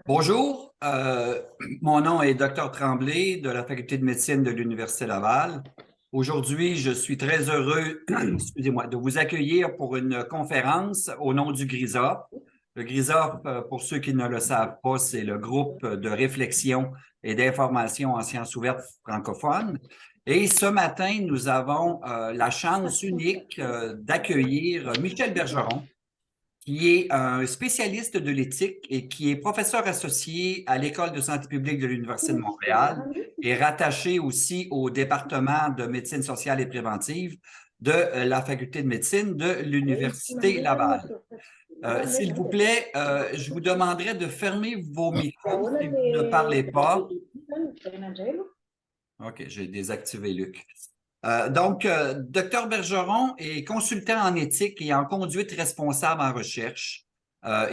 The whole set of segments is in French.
Bonjour, mon nom est Dr Tremblay de la Faculté de médecine de l'Université Laval. Aujourd'hui, je suis très heureux, excusez-moi, de vous accueillir pour une conférence au nom du GRISA. Le GRISA, pour ceux qui ne le savent pas, c'est le groupe de réflexion et d'information en sciences ouvertes francophones. Et ce matin, nous avons la chance unique d'accueillir Michel Bergeron, qui est un spécialiste de l'éthique et qui est professeur associé à l'École de santé publique de l'Université de Montréal et rattaché aussi au département de médecine sociale et préventive de la Faculté de médecine de l'Université Laval. S'il vous plaît, je vous demanderai de fermer vos micros si vous ne parlez pas. OK, j'ai désactivé Luc. Dr Bergeron est consultant en éthique et en conduite responsable en recherche.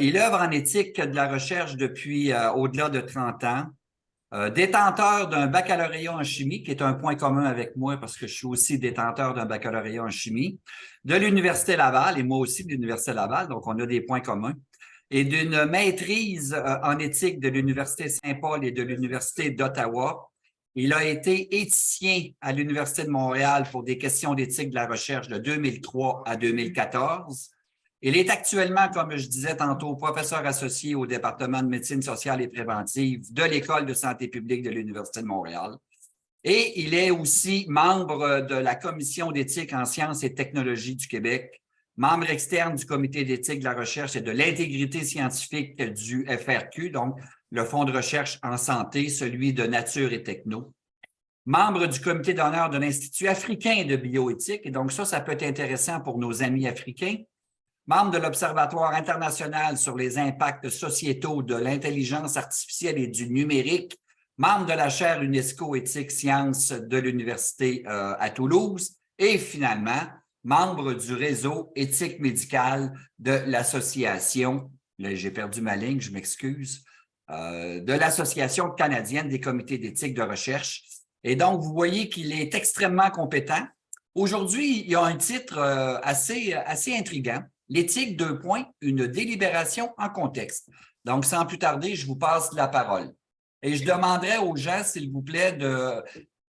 Il œuvre en éthique de la recherche depuis au-delà de 30 ans. Détenteur d'un baccalauréat en chimie, qui est un point commun avec moi parce que je suis aussi détenteur d'un baccalauréat en chimie, de l'Université Laval et moi aussi de l'Université Laval, donc on a des points communs, et d'une maîtrise en éthique de l'Université Saint-Paul et de l'Université d'Ottawa. Il a été éthicien à l'Université de Montréal pour des questions d'éthique de la recherche de 2003 à 2014. Il est actuellement, comme je disais tantôt, professeur associé au département de médecine sociale et préventive de l'École de santé publique de l'Université de Montréal. Et il est aussi membre de la Commission d'éthique en sciences et technologies du Québec, membre externe du Comité d'éthique de la recherche et de l'intégrité scientifique du FRQ, donc le Fonds de recherche en santé, celui de nature et techno, membre du comité d'honneur de l'Institut africain de bioéthique, et donc ça peut être intéressant pour nos amis africains, membre de l'Observatoire international sur les impacts sociétaux de l'intelligence artificielle et du numérique, membre de la chaire UNESCO Éthique Sciences de l'Université à Toulouse et finalement, membre du réseau éthique médicale de l'association, là j'ai perdu ma ligne, je m'excuse, de l'Association canadienne des comités d'éthique de recherche. Et donc, vous voyez qu'il est extrêmement compétent. Aujourd'hui, il y a un titre assez intriguant. L'éthique, une délibération en contexte. Donc, sans plus tarder, je vous passe la parole. Et je demanderai aux gens, s'il vous plaît,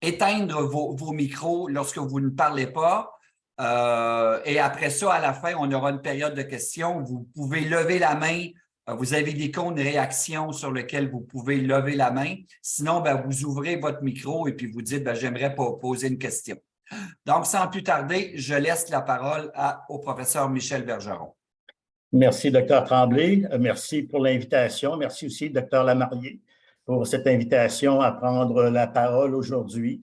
d'éteindre vos micros lorsque vous ne parlez pas. Et après ça, à la fin, on aura une période de questions. Vous pouvez lever la main. Vous avez l'icône réaction sur lequel vous pouvez lever la main. Sinon, vous ouvrez votre micro et puis vous dites, j'aimerais poser une question. Donc, sans plus tarder, je laisse la parole au professeur Michel Bergeron. Merci, Dr Tremblay. Merci pour l'invitation. Merci aussi, Dr Lamarié, pour cette invitation à prendre la parole aujourd'hui.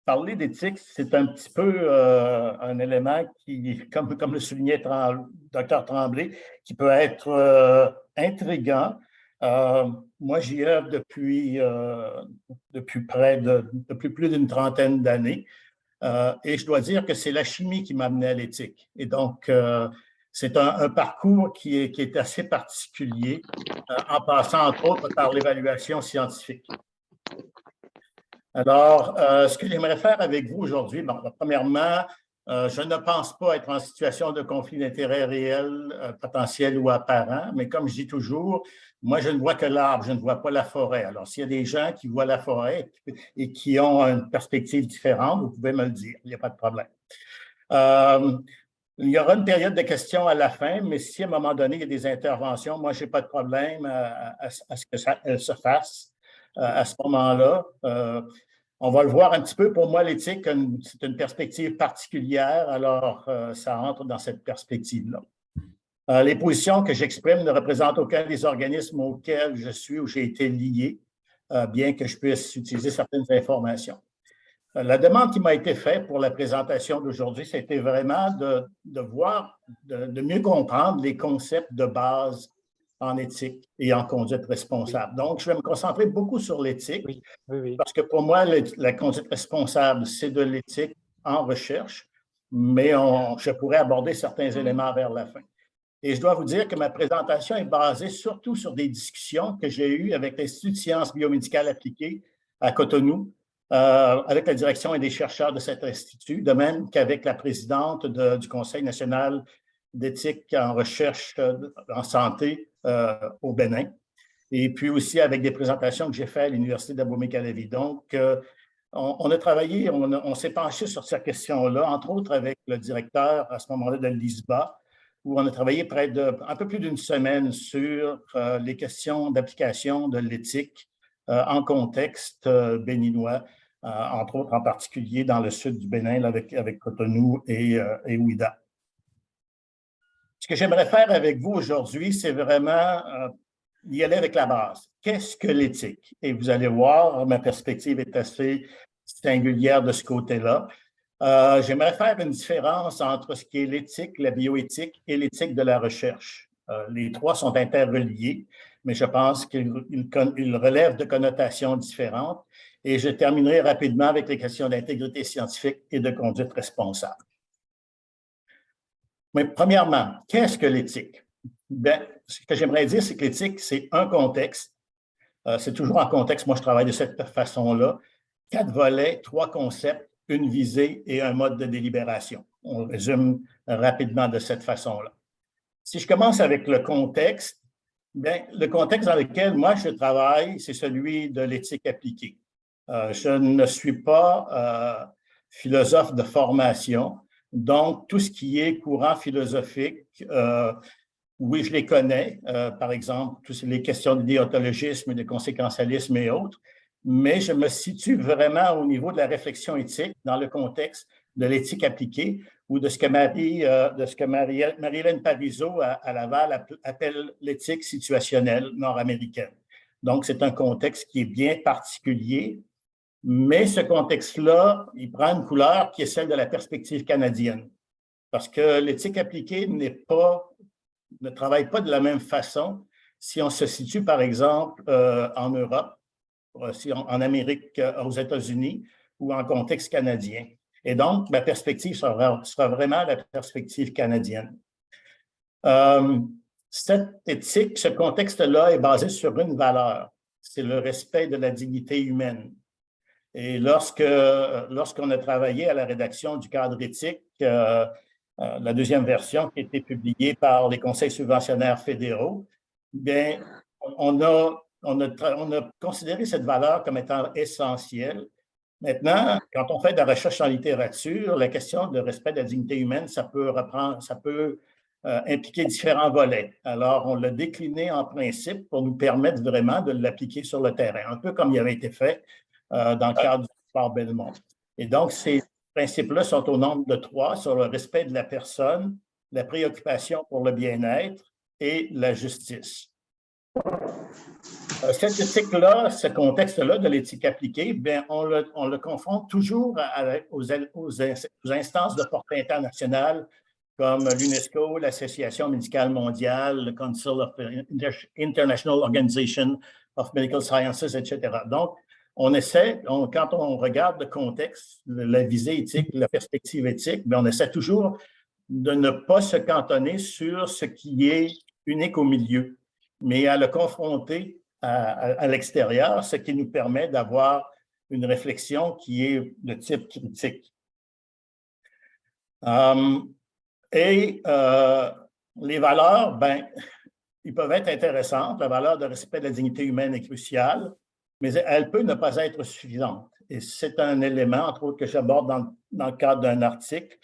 Parler d'éthique, c'est un petit peu un élément qui, comme le soulignait Dr Tremblay, qui peut être intriguant. Moi, j'y œuvre depuis plus d'une trentaine d'années. Et je dois dire que c'est la chimie qui m'a amené à l'éthique. Et donc, c'est un parcours qui est assez particulier, en passant entre autres par l'évaluation scientifique. Alors, ce que j'aimerais faire avec vous aujourd'hui, premièrement, je ne pense pas être en situation de conflit d'intérêts réel, potentiel ou apparent, mais comme je dis toujours, moi, je ne vois que l'arbre, je ne vois pas la forêt. Alors, s'il y a des gens qui voient la forêt et qui ont une perspective différente, vous pouvez me le dire, il n'y a pas de problème. Il y aura une période de questions à la fin, mais si à un moment donné, il y a des interventions, moi, je n'ai pas de problème à ce que ça se fasse à ce moment-là. On va le voir un petit peu. Pour moi, l'éthique, c'est une perspective particulière, alors ça entre dans cette perspective-là. Les positions que j'exprime ne représentent aucun des organismes auxquels je suis ou j'ai été lié, bien que je puisse utiliser certaines informations. La demande qui m'a été faite pour la présentation d'aujourd'hui, c'était vraiment de voir, de mieux comprendre les concepts de base en éthique et en conduite responsable. Donc, je vais me concentrer beaucoup sur l'éthique, parce que pour moi, la conduite responsable, c'est de l'éthique en recherche, mais je pourrais aborder certains éléments vers la fin. Et je dois vous dire que ma présentation est basée surtout sur des discussions que j'ai eues avec l'Institut de sciences biomédicales appliquées à Cotonou, avec la direction et des chercheurs de cet institut, de même qu'avec la présidente du Conseil national d'éthique en recherche en santé au Bénin. Et puis aussi avec des présentations que j'ai faites à l'Université d'Abomey-Calavi. Donc, on a travaillé, on s'est penché sur cette question-là, entre autres avec le directeur à ce moment-là de l'ISBA, où on a travaillé près de un peu plus d'une semaine sur les questions d'application de l'éthique en contexte béninois, entre autres en particulier dans le sud du Bénin là, avec Cotonou et Ouidah. Ce que j'aimerais faire avec vous aujourd'hui, c'est vraiment y aller avec la base. Qu'est-ce que l'éthique? Et vous allez voir, ma perspective est assez singulière de ce côté-là. J'aimerais faire une différence entre ce qui est l'éthique, la bioéthique et l'éthique de la recherche. Les trois sont interreliés, mais je pense qu'ils relèvent de connotations différentes. Et je terminerai rapidement avec les questions d'intégrité scientifique et de conduite responsable. Mais premièrement, qu'est-ce que l'éthique? Bien, ce que j'aimerais dire, c'est que l'éthique, c'est un contexte. C'est toujours en contexte. Moi, je travaille de cette façon-là. 4 volets, 3 concepts, une visée et un mode de délibération. On résume rapidement de cette façon-là. Si je commence avec le contexte, bien, le contexte dans lequel moi je travaille, c'est celui de l'éthique appliquée. Je ne suis pas philosophe de formation, donc tout ce qui est courant philosophique, oui, je les connais, par exemple, toutes les questions de déontologisme, de conséquentialisme et autres, mais je me situe vraiment au niveau de la réflexion éthique dans le contexte de l'éthique appliquée ou de ce que Marie-Hélène Parizeau à Laval appelle l'éthique situationnelle nord-américaine. Donc, c'est un contexte qui est bien particulier, mais ce contexte-là, il prend une couleur qui est celle de la perspective canadienne. Parce que l'éthique appliquée ne travaille pas de la même façon si on se situe, par exemple, en Europe, en Amérique, aux États-Unis ou en contexte canadien. Et donc, ma perspective sera vraiment la perspective canadienne. Cette éthique, ce contexte-là est basé sur une valeur, c'est le respect de la dignité humaine. Et lorsqu'on a travaillé à la rédaction du cadre éthique, la deuxième version qui a été publiée par les conseils subventionnaires fédéraux, bien, on a considéré cette valeur comme étant essentielle. Maintenant, quand on fait de la recherche en littérature, la question de respect de la dignité humaine, ça peut impliquer différents volets. Alors, on l'a décliné en principe pour nous permettre vraiment de l'appliquer sur le terrain, un peu comme il avait été fait dans le cadre du sport Belmont. Et donc, ces principes-là sont au nombre de 3 sur le respect de la personne, la préoccupation pour le bien-être et la justice. Cette éthique-là, ce contexte-là de l'éthique appliquée, bien, on le confronte toujours aux instances de portée internationale comme l'UNESCO, l'Association médicale mondiale, le Council of International Organization of Medical Sciences, etc. Donc, quand on regarde le contexte, la visée éthique, la perspective éthique, bien, on essaie toujours de ne pas se cantonner sur ce qui est unique au milieu, mais à le confronter à l'extérieur, ce qui nous permet d'avoir une réflexion qui est de type critique. Les valeurs, ben, ils peuvent être intéressantes. La valeur de respect de la dignité humaine est cruciale, mais elle peut ne pas être suffisante. Et c'est un élément, entre autres, que j'aborde dans le cadre d'un article.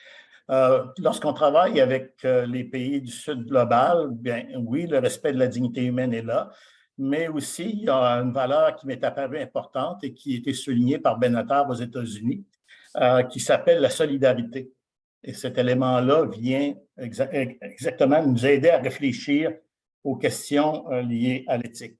Lorsqu'on travaille avec les pays du Sud global, bien oui, le respect de la dignité humaine est là, mais aussi il y a une valeur qui m'est apparue importante et qui a été soulignée par Benatar aux États-Unis, qui s'appelle la solidarité. Et cet élément-là vient exactement nous aider à réfléchir aux questions liées à l'éthique.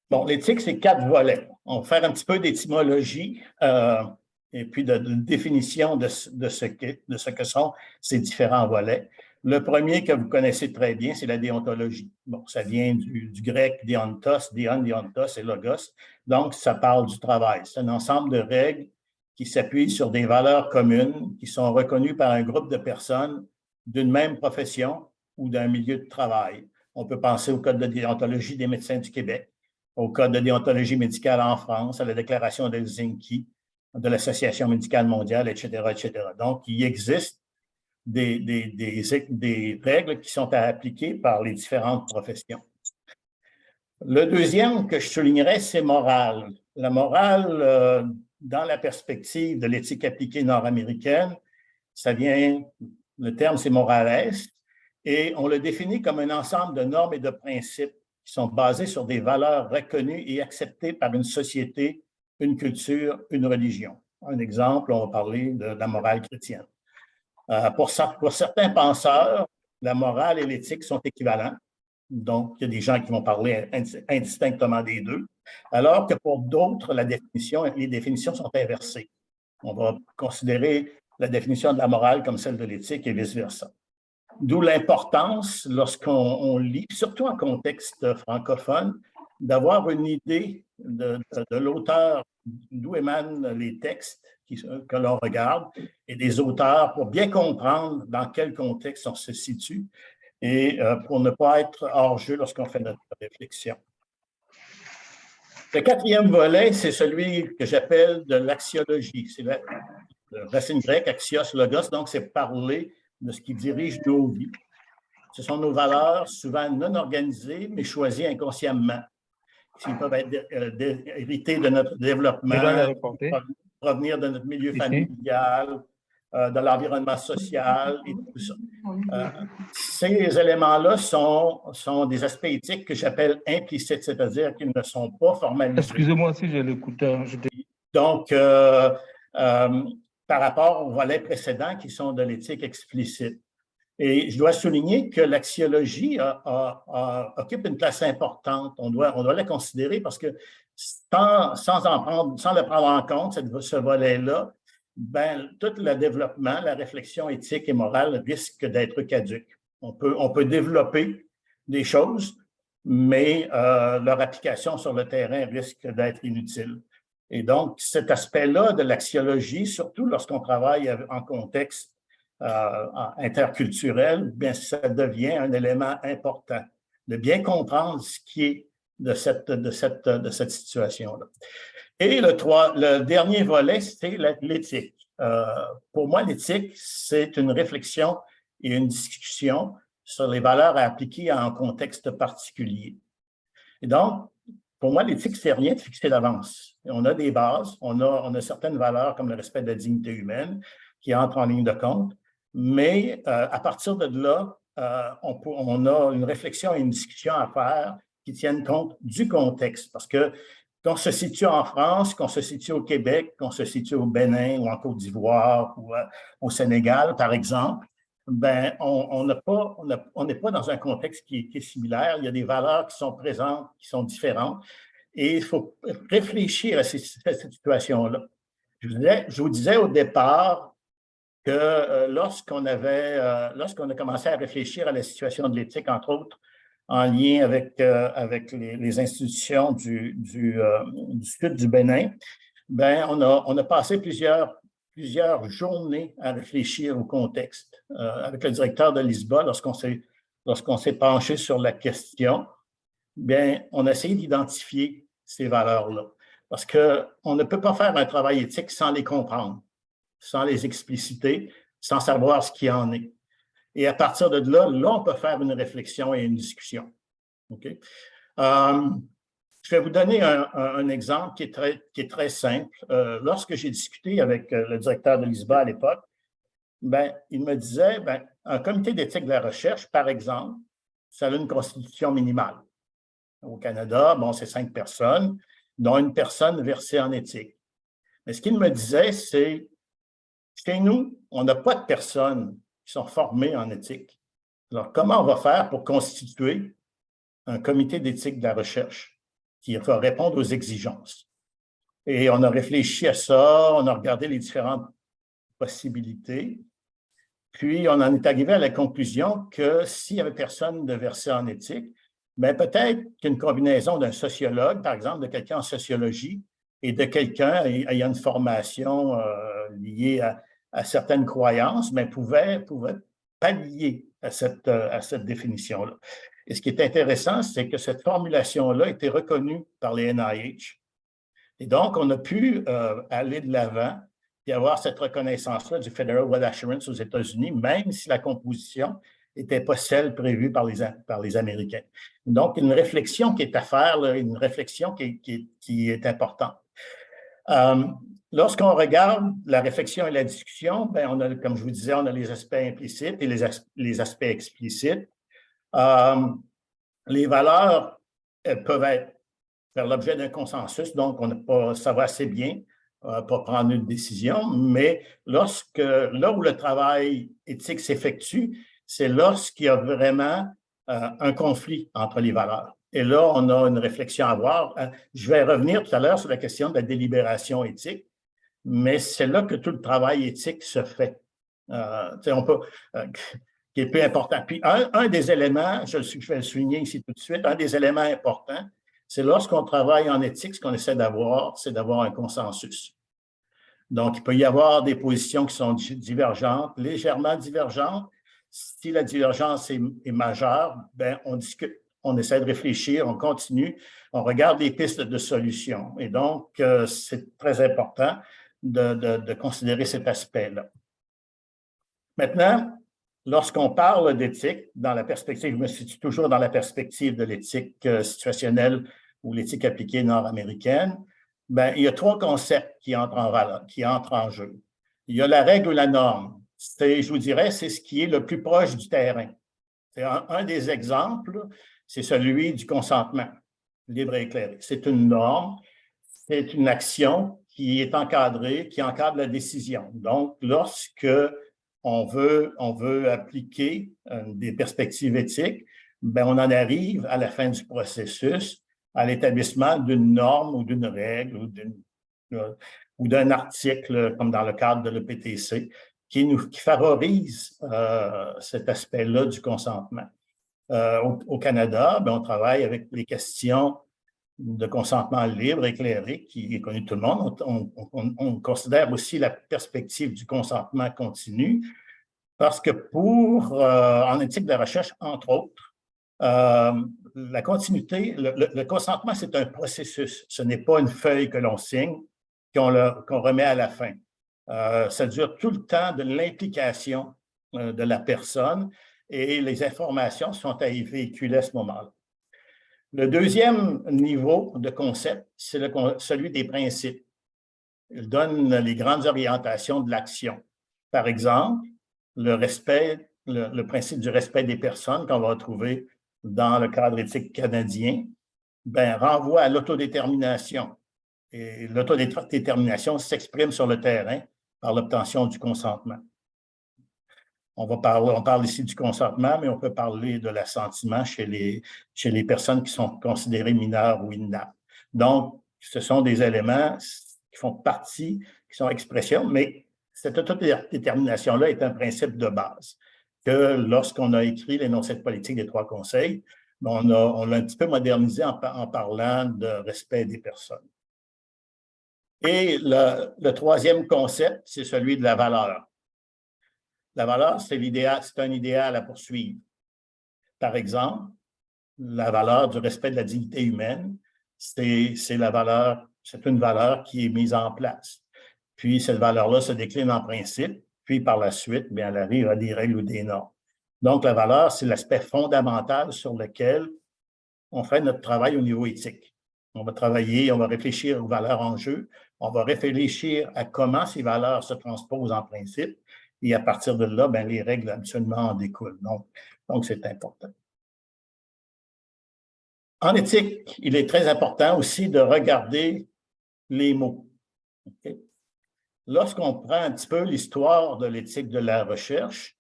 Bon, l'éthique, c'est 4 volets. On va faire un petit peu d'étymologie et puis de définition de ce que sont ces différents volets. Le premier que vous connaissez très bien, c'est la déontologie. Bon, ça vient du grec déontos, déontos et logos. Donc, ça parle du travail. C'est un ensemble de règles qui s'appuient sur des valeurs communes qui sont reconnues par un groupe de personnes d'une même profession ou d'un milieu de travail. On peut penser au Code de déontologie des médecins du Québec, au Code de déontologie médicale en France, à la Déclaration d'Helsinki, de l'Association médicale mondiale, etc., etc. Donc, il existe des règles qui sont à appliquer par les différentes professions. Le deuxième que je soulignerais, c'est morale. La morale, dans la perspective de l'éthique appliquée nord-américaine, ça vient, le terme c'est morales, et on le définit comme un ensemble de normes et de principes qui sont basés sur des valeurs reconnues et acceptées par une société, une culture, une religion. Un exemple, on va parler de la morale chrétienne. Pour certains penseurs, la morale et l'éthique sont équivalents. Donc, il y a des gens qui vont parler indistinctement des deux, alors que pour d'autres, les définitions sont inversées. On va considérer la définition de la morale comme celle de l'éthique et vice-versa. D'où l'importance, lorsqu'on lit, surtout en contexte francophone, d'avoir une idée de l'auteur, d'où émanent les textes que l'on regarde, et des auteurs pour bien comprendre dans quel contexte on se situe et pour ne pas être hors jeu lorsqu'on fait notre réflexion. Le quatrième volet, c'est celui que j'appelle de l'axiologie. C'est la racine grecque, axios, logos, donc c'est parler de ce qui dirige nos vies. Ce sont nos valeurs, souvent non organisées, mais choisies inconsciemment. Ils peuvent être héritées de notre développement, provenir de notre milieu familial, de l'environnement social et tout ça. Ces éléments-là sont des aspects éthiques que j'appelle implicites, c'est-à-dire qu'ils ne sont pas formalisés. Excusez-moi si j'ai l'écouteur. Donc, par rapport au volet précédent qui sont de l'éthique explicite. Et je dois souligner que l'axiologie occupe une place importante. On doit la considérer parce que sans le prendre en compte, ce volet-là, ben, tout le développement, la réflexion éthique et morale risque d'être caduque. On peut développer des choses, mais leur application sur le terrain risque d'être inutile. Et donc, cet aspect-là de l'axiologie, surtout lorsqu'on travaille en contexte interculturel, bien, ça devient un élément important de bien comprendre ce qui est de cette situation-là. Et le dernier volet, c'est l'éthique. Pour moi, l'éthique, c'est une réflexion et une discussion sur les valeurs à appliquer en contexte particulier. Et donc, pour moi, l'éthique, c'est rien de fixé d'avance. On a des bases, on a certaines valeurs comme le respect de la dignité humaine qui entrent en ligne de compte, mais à partir de là, on a une réflexion et une discussion à faire qui tiennent compte du contexte, parce que qu'on se situe en France, qu'on se situe au Québec, qu'on se situe au Bénin ou en Côte d'Ivoire ou au Sénégal, par exemple, ben, on n'est pas dans un contexte qui est similaire. Il y a des valeurs qui sont présentes, qui sont différentes, et il faut réfléchir à cette situation-là. Je vous disais au départ que lorsqu'on a commencé à réfléchir à la situation de l'éthique, entre autres, en lien avec les institutions du Sud du Bénin, ben, on a passé plusieurs journées à réfléchir au contexte. Avec le directeur de l'ISBA, lorsqu'on s'est penché sur la question, bien, on a essayé d'identifier ces valeurs-là. Parce qu'on ne peut pas faire un travail éthique sans les comprendre, sans les expliciter, sans savoir ce qu'il en est. Et à partir de là, on peut faire une réflexion et une discussion. Okay? Je vais vous donner un exemple qui est très simple. Lorsque j'ai discuté avec le directeur de l'ISBA à l'époque, ben, il me disait, ben, un comité d'éthique de la recherche, par exemple, ça a une constitution minimale. Au Canada, bon, c'est 5 personnes, dont une personne versée en éthique. Mais ce qu'il me disait, c'est, chez nous, on n'a pas de personnes qui sont formés en éthique. Alors, comment on va faire pour constituer un comité d'éthique de la recherche qui va répondre aux exigences? Et on a réfléchi à ça, on a regardé les différentes possibilités, puis on en est arrivé à la conclusion que s'il n'y avait personne de versé en éthique, bien peut-être qu'une combinaison d'un sociologue, par exemple, de quelqu'un en sociologie, et de quelqu'un ayant une formation liée à certaines croyances, mais pouvait pallier à cette définition-là. Et ce qui est intéressant, c'est que cette formulation-là a été reconnue par les NIH. Et donc, on a pu aller de l'avant puis avoir cette reconnaissance-là du Federal Wealth Assurance aux États-Unis, même si la composition n'était pas celle prévue par les Américains. Donc, une réflexion qui est à faire, là, une réflexion qui est importante. Lorsqu'on regarde la réflexion et la discussion, ben on a, comme je vous disais, on a les aspects implicites et les aspects explicites. Les valeurs, elles peuvent faire l'objet d'un consensus, donc ça va assez bien pour prendre une décision, mais là où le travail éthique s'effectue, c'est lorsqu'il y a vraiment un conflit entre les valeurs. Et là, on a une réflexion à avoir. Je vais revenir tout à l'heure sur la question de la délibération éthique, mais c'est là que tout le travail éthique se fait. Qui est plus important. Puis un des éléments, je vais le souligner ici tout de suite, un des éléments importants, c'est lorsqu'on travaille en éthique, ce qu'on essaie d'avoir, c'est d'avoir un consensus. Donc, il peut y avoir des positions qui sont divergentes, légèrement divergentes. Si la divergence est majeure, ben, on discute, on essaie de réfléchir, on continue, on regarde les pistes de solution. Et donc, c'est très important de considérer cet aspect-là. Maintenant, lorsqu'on parle d'éthique, dans la perspective, je me situe toujours dans la perspective de l'éthique situationnelle ou l'éthique appliquée nord-américaine, ben, il y a 3 concepts qui entrent en jeu. Il y a la règle ou la norme. Je vous dirais, c'est ce qui est le plus proche du terrain. Un des exemples, c'est celui du consentement libre et éclairé. C'est une norme, c'est une action qui est encadrée, qui encadre la décision. Donc, lorsque on veut appliquer des perspectives éthiques, ben, on en arrive à la fin du processus à l'établissement d'une norme ou d'une règle ou d'un article, comme dans le cadre de l'EPTC, qui favorise cet aspect-là du consentement. Au Canada, ben, on travaille avec les questions de consentement libre, éclairé, qui est connu de tout le monde. On considère aussi la perspective du consentement continu, parce que en éthique de la recherche, entre autres, la continuité, le consentement, c'est un processus. Ce n'est pas une feuille que l'on signe, qu'on remet à la fin. Ça dure tout le temps de l'implication de la personne et les informations sont à y véhiculer à ce moment-là. Le deuxième niveau de concept, c'est celui des principes. Il donne les grandes orientations de l'action. Par exemple, le principe du respect des personnes qu'on va retrouver dans le cadre éthique canadien, ben, renvoie à l'autodétermination. Et l'autodétermination s'exprime sur le terrain par l'obtention du consentement. On parle ici du consentement, mais on peut parler de l'assentiment chez les personnes qui sont considérées mineures ou inaptes. Donc, ce sont des éléments qui font partie, qui sont expressions, mais cette autodétermination-là est un principe de base que lorsqu'on a écrit l'énoncé de politique des 3 conseils, on l'a un petit peu modernisé en parlant de respect des personnes. Et le troisième concept, c'est celui de la valeur. La valeur, c'est un idéal à poursuivre. Par exemple, la valeur du respect de la dignité humaine, c'est une valeur qui est mise en place. Puis, cette valeur-là se décline en principe, puis par la suite, bien, elle arrive à des règles ou des normes. Donc, la valeur, c'est l'aspect fondamental sur lequel on fait notre travail au niveau éthique. On va travailler, on va réfléchir aux valeurs en jeu, on va réfléchir à comment ces valeurs se transposent en principe, et à partir de là, bien, les règles absolument en découlent. Donc c'est important. En éthique, il est très important aussi de regarder les mots. Okay? Lorsqu'on prend un petit peu l'histoire de l'éthique de la recherche,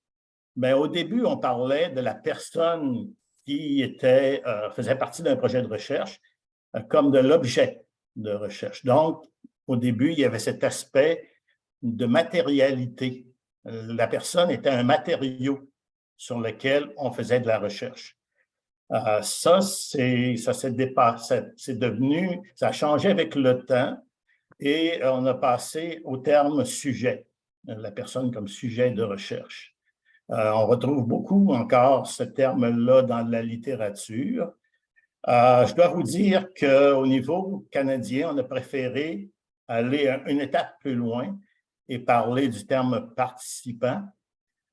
bien, au début, on parlait de la personne qui faisait partie d'un projet de recherche comme de l'objet de recherche. Donc, au début, il y avait cet aspect de matérialité. La personne était un matériau sur lequel on faisait de la recherche. Ça s'est dépassé, ça a changé avec le temps et on a passé au terme sujet, la personne comme sujet de recherche. On retrouve beaucoup encore ce terme-là dans la littérature. Je dois vous dire qu'au niveau canadien, on a préféré aller une étape plus loin et parler du terme participant,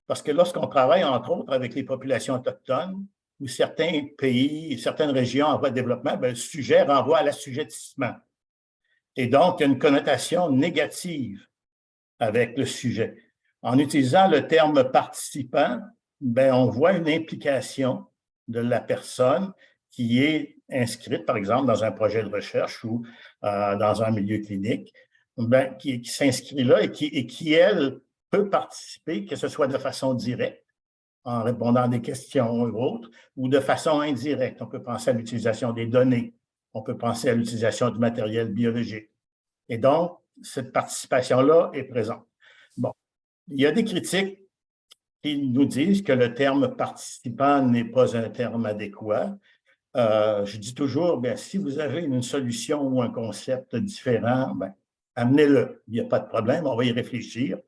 parce que lorsqu'on travaille, entre autres, avec les populations autochtones, ou certains pays, certaines régions en voie de développement, bien, le sujet renvoie à l'assujettissement. Et donc, il y a une connotation négative avec le sujet. En utilisant le terme participant, bien, on voit une implication de la personne qui est inscrite, par exemple, dans un projet de recherche ou dans un milieu clinique, bien, qui s'inscrit là et qui, elle, peut participer, que ce soit de façon directe, en répondant à des questions ou autres, ou de façon indirecte. On peut penser à l'utilisation des données, on peut penser à l'utilisation du matériel biologique. Et donc, cette participation-là est présente. Bon, il y a des critiques qui nous disent que le terme participant n'est pas un terme adéquat. Je dis toujours, bien, si vous avez une solution ou un concept différent, bien, amenez-le. Il n'y a pas de problème, on va y réfléchir.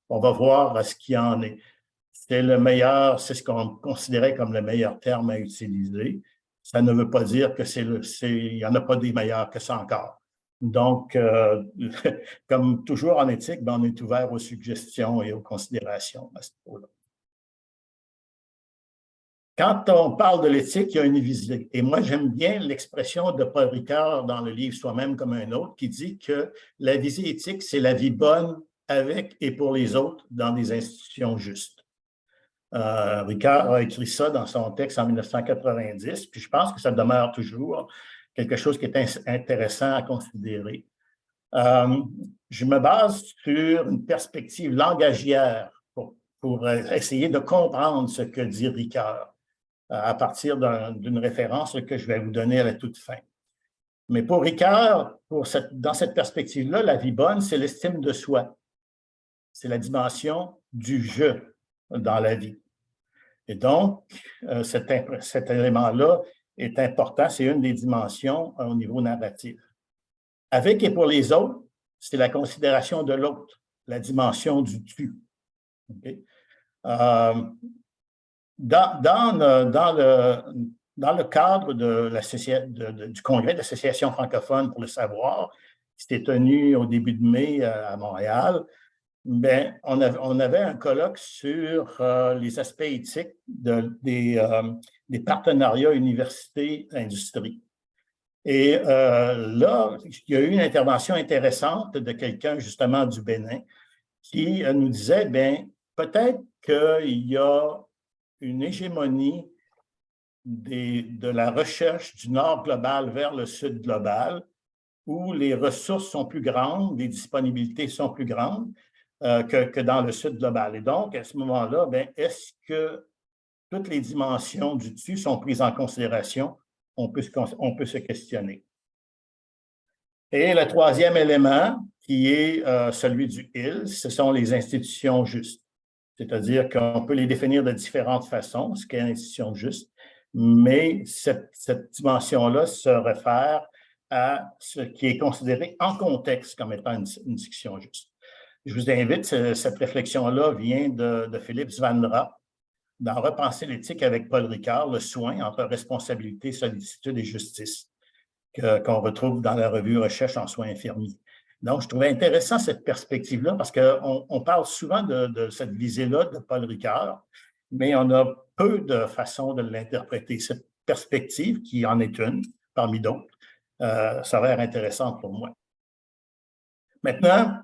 On va voir ce qu'il y en est. C'est le meilleur, c'est ce qu'on considérait comme le meilleur terme à utiliser. Ça ne veut pas dire que il n'y en a pas des meilleurs que ça encore. Donc, comme toujours en éthique, ben, on est ouvert aux suggestions et aux considérations à ce niveau-là. Quand on parle de l'éthique, il y a une visée. Et moi, j'aime bien l'expression de Paul Ricoeur dans le livre Soi-même comme un autre, qui dit que la visée éthique, c'est la vie bonne avec et pour les autres dans des institutions justes. Ricoeur a écrit ça dans son texte en 1990, puis je pense que ça demeure toujours quelque chose qui est intéressant à considérer. Je me base sur une perspective langagière pour essayer de comprendre ce que dit Ricoeur à partir d'une référence que je vais vous donner à la toute fin. Mais pour Ricoeur, dans cette perspective-là, la vie bonne, c'est l'estime de soi. C'est la dimension du « je » dans la vie. Et donc, cet élément-là est important, c'est une des dimensions au niveau narratif. Avec et pour les autres, c'est la considération de l'autre, la dimension du tu. Okay? Dans le cadre du Congrès de l'Association francophone pour le savoir, qui s'était tenu au début de mai à Montréal, bien, on avait un colloque sur les aspects éthiques des partenariats université-industrie. Et là, il y a eu une intervention intéressante de quelqu'un justement du Bénin qui nous disait, bien, peut-être qu'il y a une hégémonie de la recherche du nord global vers le sud global, où les ressources sont plus grandes, les disponibilités sont plus grandes que dans le sud global. Et donc, à ce moment-là, bien, est-ce que toutes les dimensions du dessus sont prises en considération? On peut se questionner. Et le troisième élément, qui est celui du il, ce sont les institutions justes. C'est-à-dire qu'on peut les définir de différentes façons, ce qu'est une institution juste, mais cette dimension-là se réfère à ce qui est considéré en contexte comme étant une institution juste. Je vous invite, cette réflexion-là vient de Philippe Svandra, dans Repenser l'éthique avec Paul Ricoeur, le soin entre responsabilité, sollicitude et justice, qu'on retrouve dans la revue Recherche en soins infirmiers. Donc, je trouvais intéressant cette perspective-là parce qu'on parle souvent de cette visée-là de Paul Ricoeur, mais on a peu de façons de l'interpréter. Cette perspective, qui en est une parmi d'autres, s'avère intéressante pour moi. Maintenant,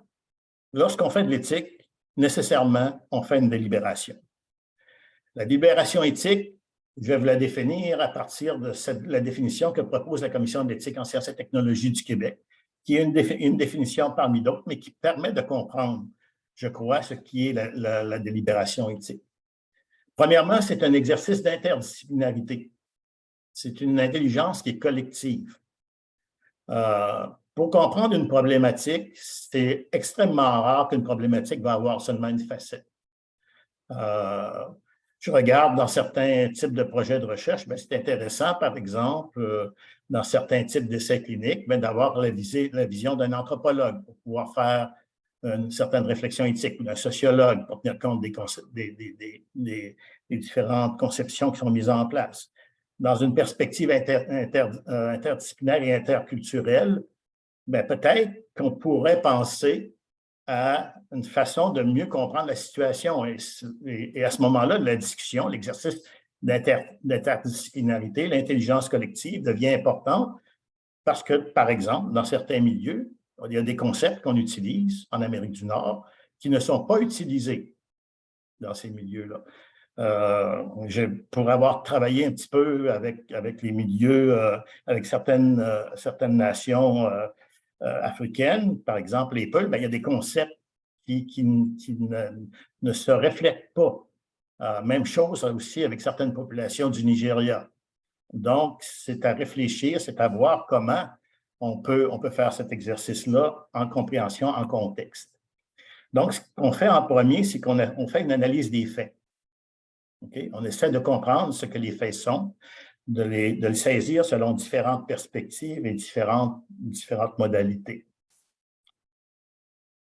lorsqu'on fait de l'éthique, nécessairement, on fait une délibération. La délibération éthique, je vais vous la définir à partir de la définition que propose la Commission d'éthique en sciences et technologies du Québec, qui est une définition parmi d'autres, mais qui permet de comprendre, je crois, ce qui est la délibération éthique. Premièrement, c'est un exercice d'interdisciplinarité. C'est une intelligence qui est collective. Pour comprendre une problématique, c'est extrêmement rare qu'une problématique va avoir seulement une facette. Je regarde dans certains types de projets de recherche, c'est intéressant, par exemple, dans certains types d'essais cliniques, d'avoir la vision d'un anthropologue pour pouvoir faire une certaine réflexion éthique, ou d'un sociologue pour tenir compte des différentes conceptions qui sont mises en place. Dans une perspective interdisciplinaire et interculturelle, peut-être qu'on pourrait penser à une façon de mieux comprendre la situation. Et à ce moment-là, de la discussion, l'exercice d'interdisciplinarité, l'intelligence collective devient important parce que, par exemple, dans certains milieux, il y a des concepts qu'on utilise en Amérique du Nord qui ne sont pas utilisés dans ces milieux-là. Pour avoir travaillé un petit peu avec les milieux, avec certaines nations africaines, par exemple les Peuls, il y a des concepts qui ne se reflètent pas. Même chose aussi avec certaines populations du Nigeria. Donc, c'est à réfléchir, c'est à voir comment on peut faire cet exercice-là en compréhension, en contexte. Donc, ce qu'on fait en premier, c'est qu'on fait une analyse des faits. Okay? On essaie de comprendre ce que les faits sont, de le saisir selon différentes perspectives et différentes modalités.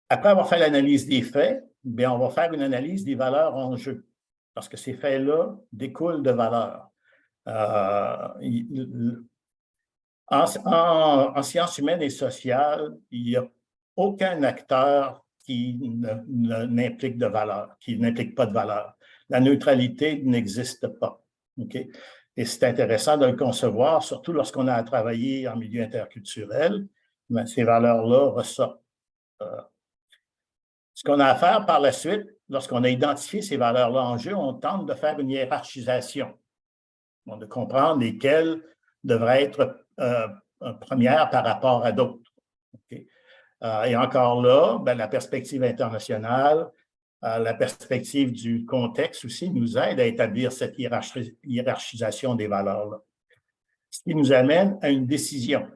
Après avoir fait l'analyse des faits, bien, on va faire une analyse des valeurs en jeu, parce que ces faits-là découlent de valeurs. En sciences humaines et sociales, il n'y a aucun acteur qui n'implique de valeur, qui n'implique pas de valeur. La neutralité n'existe pas. Okay? Et c'est intéressant de le concevoir, surtout lorsqu'on a à travailler en milieu interculturel, mais ces valeurs-là ressortent. Ce qu'on a à faire par la suite, lorsqu'on a identifié ces valeurs-là en jeu, on tente de faire une hiérarchisation, de comprendre lesquelles devraient être premières par rapport à d'autres. Okay? Et encore là, la perspective internationale, la perspective du contexte aussi nous aide à établir cette hiérarchisation des valeurs-là. Ce qui nous amène à une décision.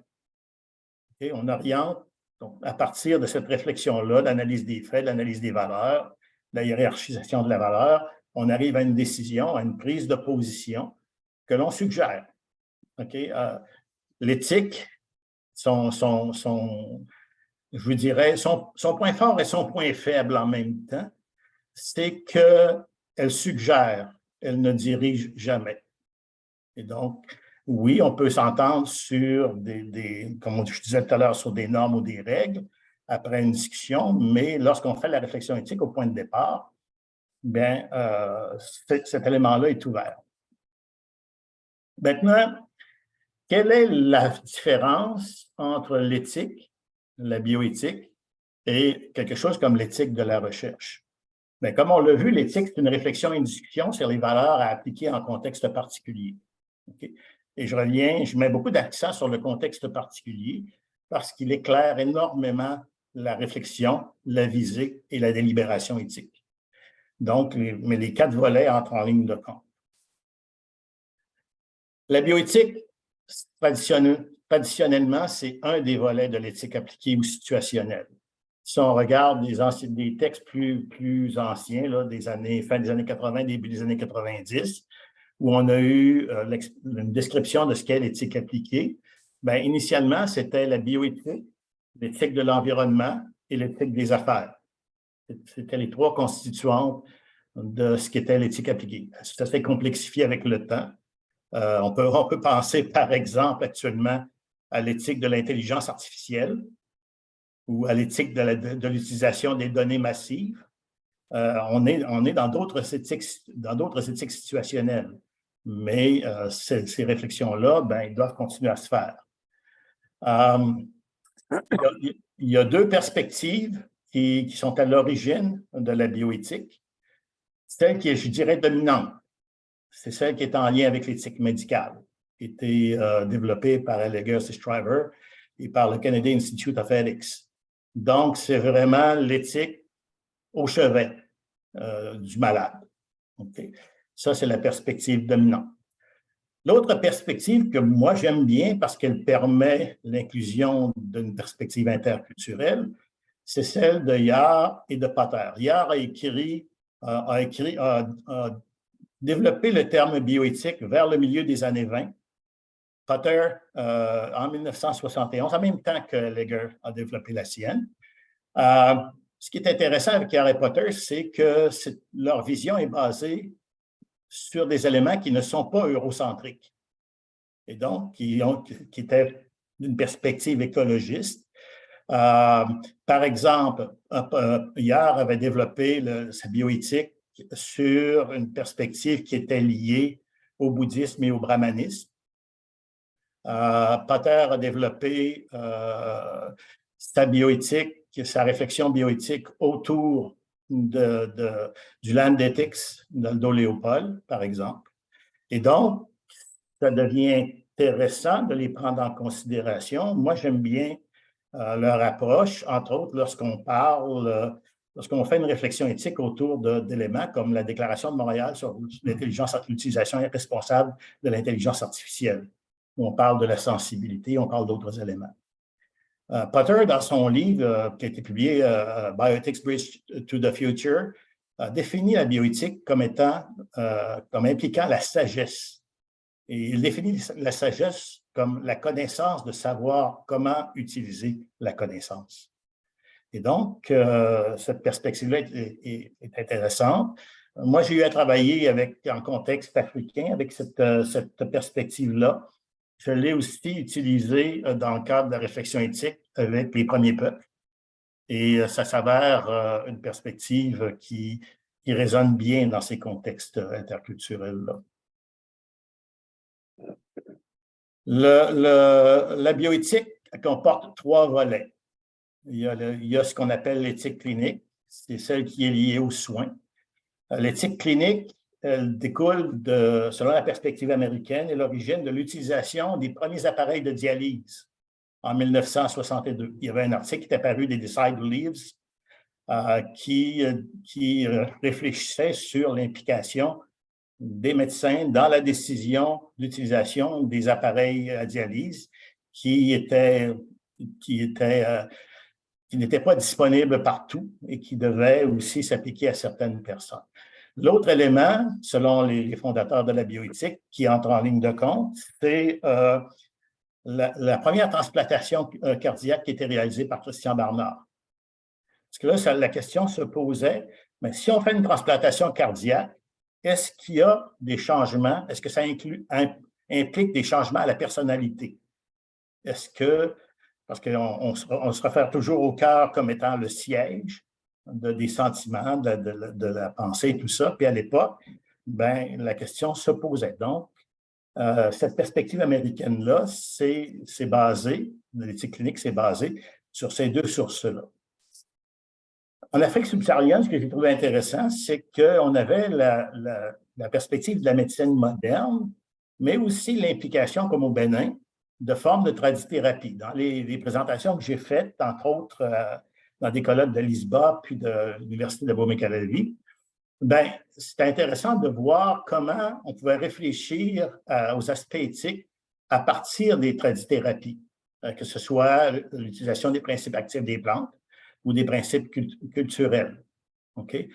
Okay? On oriente, donc, à partir de cette réflexion-là, l'analyse des faits, l'analyse des valeurs, la hiérarchisation de la valeur, on arrive à une décision, à une prise de position que l'on suggère. Okay? L'éthique, je vous dirais, son point fort et son point faible en même temps, c'est qu'elle suggère, elle ne dirige jamais. Et donc, oui, on peut s'entendre sur comme je disais tout à l'heure, sur des normes ou des règles après une discussion, mais lorsqu'on fait la réflexion éthique au point de départ, bien, cet élément-là est ouvert. Maintenant, quelle est la différence entre l'éthique, la bioéthique, et quelque chose comme l'éthique de la recherche? Bien, comme on l'a vu, l'éthique, c'est une réflexion et une discussion sur les valeurs à appliquer en contexte particulier. Okay? Et je mets beaucoup d'accent sur le contexte particulier parce qu'il éclaire énormément la réflexion, la visée et la délibération éthique. Donc, mais les 4 volets entrent en ligne de compte. La bioéthique, traditionnellement, c'est un des volets de l'éthique appliquée ou situationnelle. Si on regarde des textes plus anciens, là, fin des années 80, début des années 90, où on a eu une description de ce qu'est l'éthique appliquée, bien, initialement, c'était la bioéthique, l'éthique de l'environnement et l'éthique des affaires. C'était les 3 constituantes de ce qu'était l'éthique appliquée. Ça s'est complexifié avec le temps. On peut penser, par exemple, actuellement, à l'éthique de l'intelligence artificielle ou à l'éthique de l'utilisation des données massives. On est dans d'autres éthiques situationnelles. Mais ces réflexions-là, ils doivent continuer à se faire. Il y a 2 perspectives qui sont à l'origine de la bioéthique. Celle qui est, je dirais, dominante, c'est celle qui est en lien avec l'éthique médicale, qui a été développée par Elegers et Shriver et par le Canadian Institute of Ethics. Donc, c'est vraiment l'éthique au chevet du malade. Okay? Ça, c'est la perspective dominante. L'autre perspective que moi, j'aime bien parce qu'elle permet l'inclusion d'une perspective interculturelle, c'est celle de Yar et de Potter. Yar a développé le terme bioéthique vers le milieu des années 20. Potter, en 1971, en même temps que Leger a développé la sienne. Ce qui est intéressant avec Yar et Potter, c'est que leur vision est basée sur des éléments qui ne sont pas eurocentriques et donc qui étaient d'une perspective écologiste. Par exemple, Yard avait développé sa bioéthique sur une perspective qui était liée au bouddhisme et au brahmanisme. Potter a développé sa bioéthique, sa réflexion bioéthique autour du Land Ethics d'Aldo Leopold, par exemple. Et donc, ça devient intéressant de les prendre en considération. Moi, j'aime bien leur approche, entre autres lorsqu'on fait une réflexion éthique autour d'éléments comme la Déclaration de Montréal sur l'utilisation responsable de l'intelligence artificielle. On parle de la sensibilité, on parle d'autres éléments. Potter, dans son livre qui a été publié, Bioethics Bridge to the Future, définit la bioéthique comme impliquant la sagesse. Et il définit la sagesse comme la connaissance de savoir comment utiliser la connaissance. Et donc, cette perspective-là est intéressante. Moi, j'ai eu à travailler en contexte africain avec cette perspective-là. Je l'ai aussi utilisée dans le cadre de la réflexion éthique avec les premiers peuples. Et ça s'avère une perspective qui résonne bien dans ces contextes interculturels-là. La bioéthique comporte 3 volets. Il y a ce qu'on appelle l'éthique clinique, c'est celle qui est liée aux soins. L'éthique clinique, elle découle selon la perspective américaine, et l'origine de l'utilisation des premiers appareils de dialyse en 1962. Il y avait un article qui était paru des Decide Leaves qui réfléchissait sur l'implication des médecins dans la décision d'utilisation des appareils à dialyse qui n'étaient pas disponibles partout et qui devaient aussi s'appliquer à certaines personnes. L'autre élément, selon les fondateurs de la bioéthique, qui entre en ligne de compte, c'est la première transplantation cardiaque qui a été réalisée par Christian Barnard. Parce que là, la question se posait, mais si on fait une transplantation cardiaque, est-ce qu'il y a des changements? Est-ce que ça implique des changements à la personnalité? Parce qu'on se réfère toujours au cœur comme étant le siège des sentiments, de la pensée, tout ça. Puis à l'époque, la question se posait. Donc, cette perspective américaine-là, l'éthique clinique, c'est basé sur ces 2 sources-là. En Afrique subsaharienne, ce que j'ai trouvé intéressant, c'est qu'on avait la perspective de la médecine moderne, mais aussi l'implication, comme au Bénin, de formes de tradithérapie. Dans les présentations que j'ai faites, entre autres dans des colloques de l'ISBA puis de l'Université de Abomey-Calavi, c'était intéressant de voir comment on pouvait réfléchir aux aspects éthiques à partir des tradithérapies, que ce soit l'utilisation des principes actifs des plantes ou des principes culturels. Okay?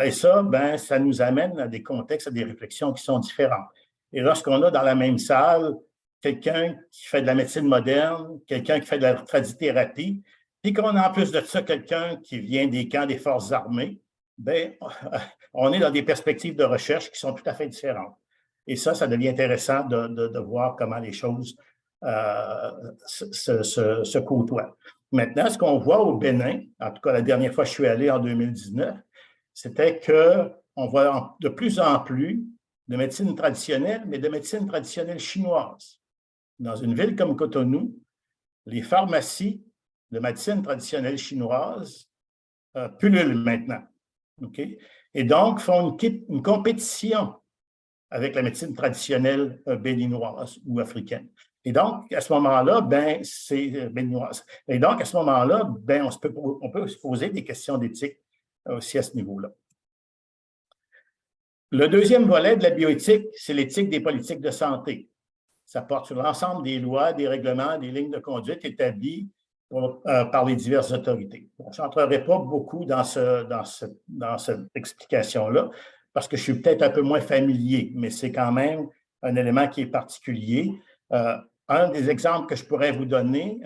Et ça, ça nous amène à des contextes, à des réflexions qui sont différentes. Et lorsqu'on a dans la même salle quelqu'un qui fait de la médecine moderne, quelqu'un qui fait de la tradithérapie, puis qu'on a en plus de ça quelqu'un qui vient des camps des forces armées, on est dans des perspectives de recherche qui sont tout à fait différentes. Et ça devient intéressant de voir comment les choses se côtoient. Maintenant, ce qu'on voit au Bénin, en tout cas la dernière fois que je suis allé en 2019, c'était qu'on voit de plus en plus de médecine traditionnelle, mais de médecine traditionnelle chinoise. Dans une ville comme Cotonou, les pharmacies de médecine traditionnelle chinoise pullulent maintenant. Okay? Et donc, font une compétition avec la médecine traditionnelle béninoise ou africaine. Et donc, à ce moment-là, c'est béninoise. Et donc, à ce moment-là, on peut se poser des questions d'éthique aussi à ce niveau-là. Le deuxième volet de la bioéthique, c'est l'éthique des politiques de santé. Ça porte sur l'ensemble des lois, des règlements, des lignes de conduite établies par les diverses autorités. Je n'entrerai pas beaucoup dans cette explication-là, parce que je suis peut-être un peu moins familier, mais c'est quand même un élément qui est particulier. Un des exemples que je pourrais vous donner,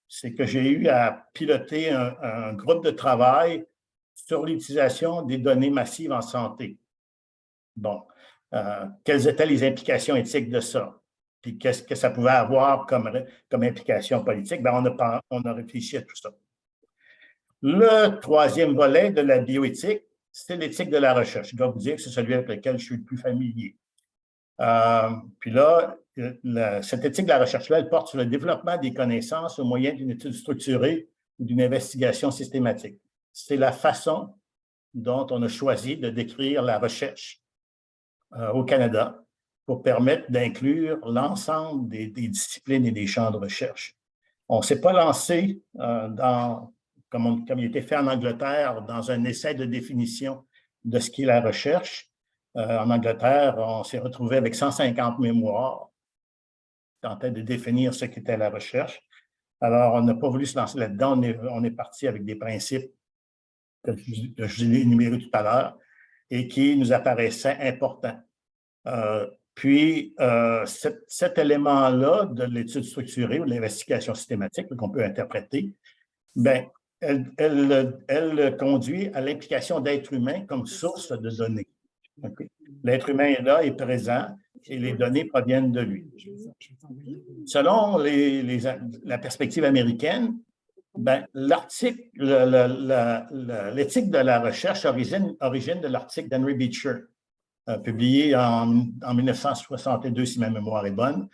c'est que j'ai eu à piloter un groupe de travail sur l'utilisation des données massives en santé. Bon, quelles étaient les implications éthiques de ça? puis qu'est-ce que ça pouvait avoir comme implication politique, ben on a réfléchi à tout ça. Le troisième volet de la bioéthique, c'est l'éthique de la recherche. Je dois vous dire que c'est celui avec lequel je suis le plus familier. Puis là, cette éthique de la recherche-là, elle porte sur le développement des connaissances au moyen d'une étude structurée ou d'une investigation systématique. C'est la façon dont on a choisi de décrire la recherche au Canada pour permettre d'inclure l'ensemble des disciplines et des champs de recherche. On ne s'est pas lancé comme il a été fait en Angleterre, dans un essai de définition de ce qu'est la recherche. En Angleterre, on s'est retrouvé avec 150 mémoires, tentait de définir ce qu'était la recherche. Alors, on n'a pas voulu se lancer là-dedans. On est parti avec des principes que je vous ai énumérés tout à l'heure et qui nous apparaissaient importants. Cet élément-là de l'étude structurée ou de l'investigation systématique qu'on peut interpréter, bien, elle conduit à l'implication d'êtres humains comme source de données. Okay. L'être humain est là, est présent, et les données proviennent de lui. Selon la perspective américaine, ben, l'éthique de la recherche origine de l'article d'Henry Beecher, publié en 1962, si ma mémoire est bonne,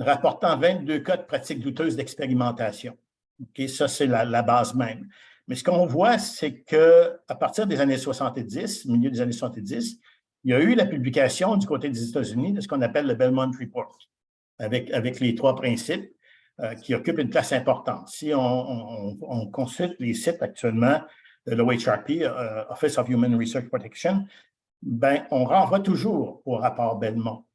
rapportant 22 cas de pratiques douteuses d'expérimentation. Okay, ça, c'est la base même. Mais ce qu'on voit, c'est qu'à partir des années 70, milieu des années 70, il y a eu la publication du côté des États-Unis de ce qu'on appelle le Belmont Report, avec les 3 principes qui occupent une place importante. Si on consulte les sites actuellement de l'OHRP, Office of Human Research Protection, ben, on renvoie toujours au rapport Belmont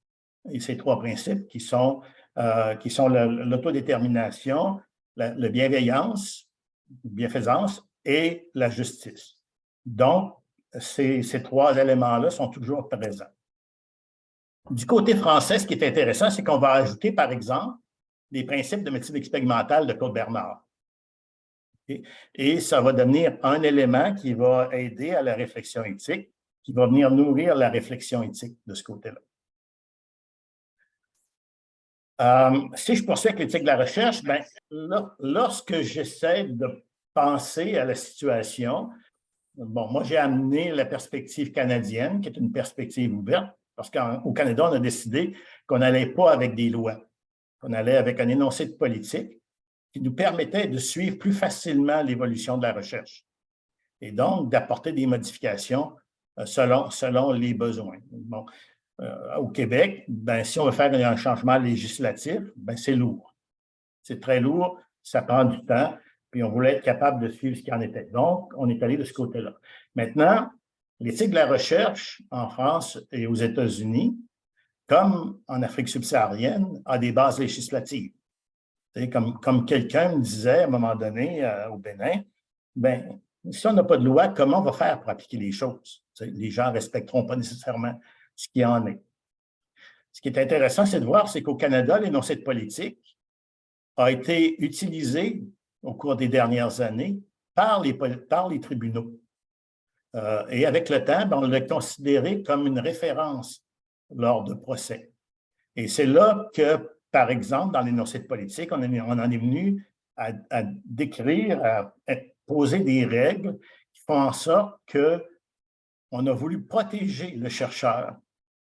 et ces 3 principes qui sont l'autodétermination, la bienveillance, bienfaisance et la justice. Donc, ces 3 éléments-là sont toujours présents. Du côté français, ce qui est intéressant, c'est qu'on va ajouter, par exemple, les principes de médecine expérimentale de Claude Bernard. Et ça va devenir un élément qui va aider à la réflexion éthique, qui va venir nourrir la réflexion éthique de ce côté-là. Si je poursuis avec l'éthique de la recherche, ben, lorsque j'essaie de penser à la situation, bon, moi, j'ai amené la perspective canadienne, qui est une perspective ouverte, parce qu'au Canada, on a décidé qu'on n'allait pas avec des lois, qu'on allait avec un énoncé de politique qui nous permettait de suivre plus facilement l'évolution de la recherche et donc d'apporter des modifications selon les besoins. Bon. Au Québec, ben, si on veut faire un changement législatif, ben, c'est lourd. C'est très lourd, ça prend du temps, puis on voulait être capable de suivre ce qui en était. Donc, on est allé de ce côté-là. Maintenant, l'éthique de la recherche en France et aux États-Unis, comme en Afrique subsaharienne, a des bases législatives. Comme quelqu'un me disait à un moment donné au Bénin, ben, si on n'a pas de loi, comment on va faire pour appliquer les choses? Les gens ne respecteront pas nécessairement ce qui en est. Ce qui est intéressant, c'est de voir, c'est qu'au Canada, l'énoncé de politique a été utilisé au cours des dernières années par les tribunaux. Et avec le temps, ben, on l'a considéré comme une référence lors de procès. Et c'est là que, par exemple, dans l'énoncé de politique, on en est venu à décrire, à poser des règles qui font en sorte qu'on a voulu protéger le chercheur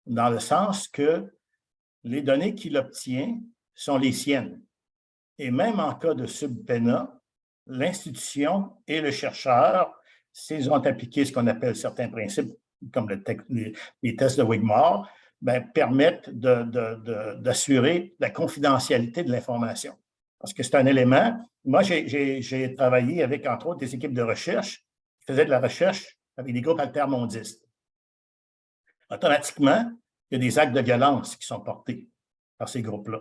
dans le sens que les données qu'il obtient sont les siennes. Et même en cas de subpénat, l'institution et le chercheur, s'ils ont appliqué ce qu'on appelle certains principes, comme les tests de Wigmore, ben, permettent d'assurer la confidentialité de l'information. Parce que c'est un élément. Moi, j'ai travaillé avec, entre autres, des équipes de recherche qui faisaient de la recherche avec des groupes altermondistes. Automatiquement, il y a des actes de violence qui sont portés par ces groupes-là.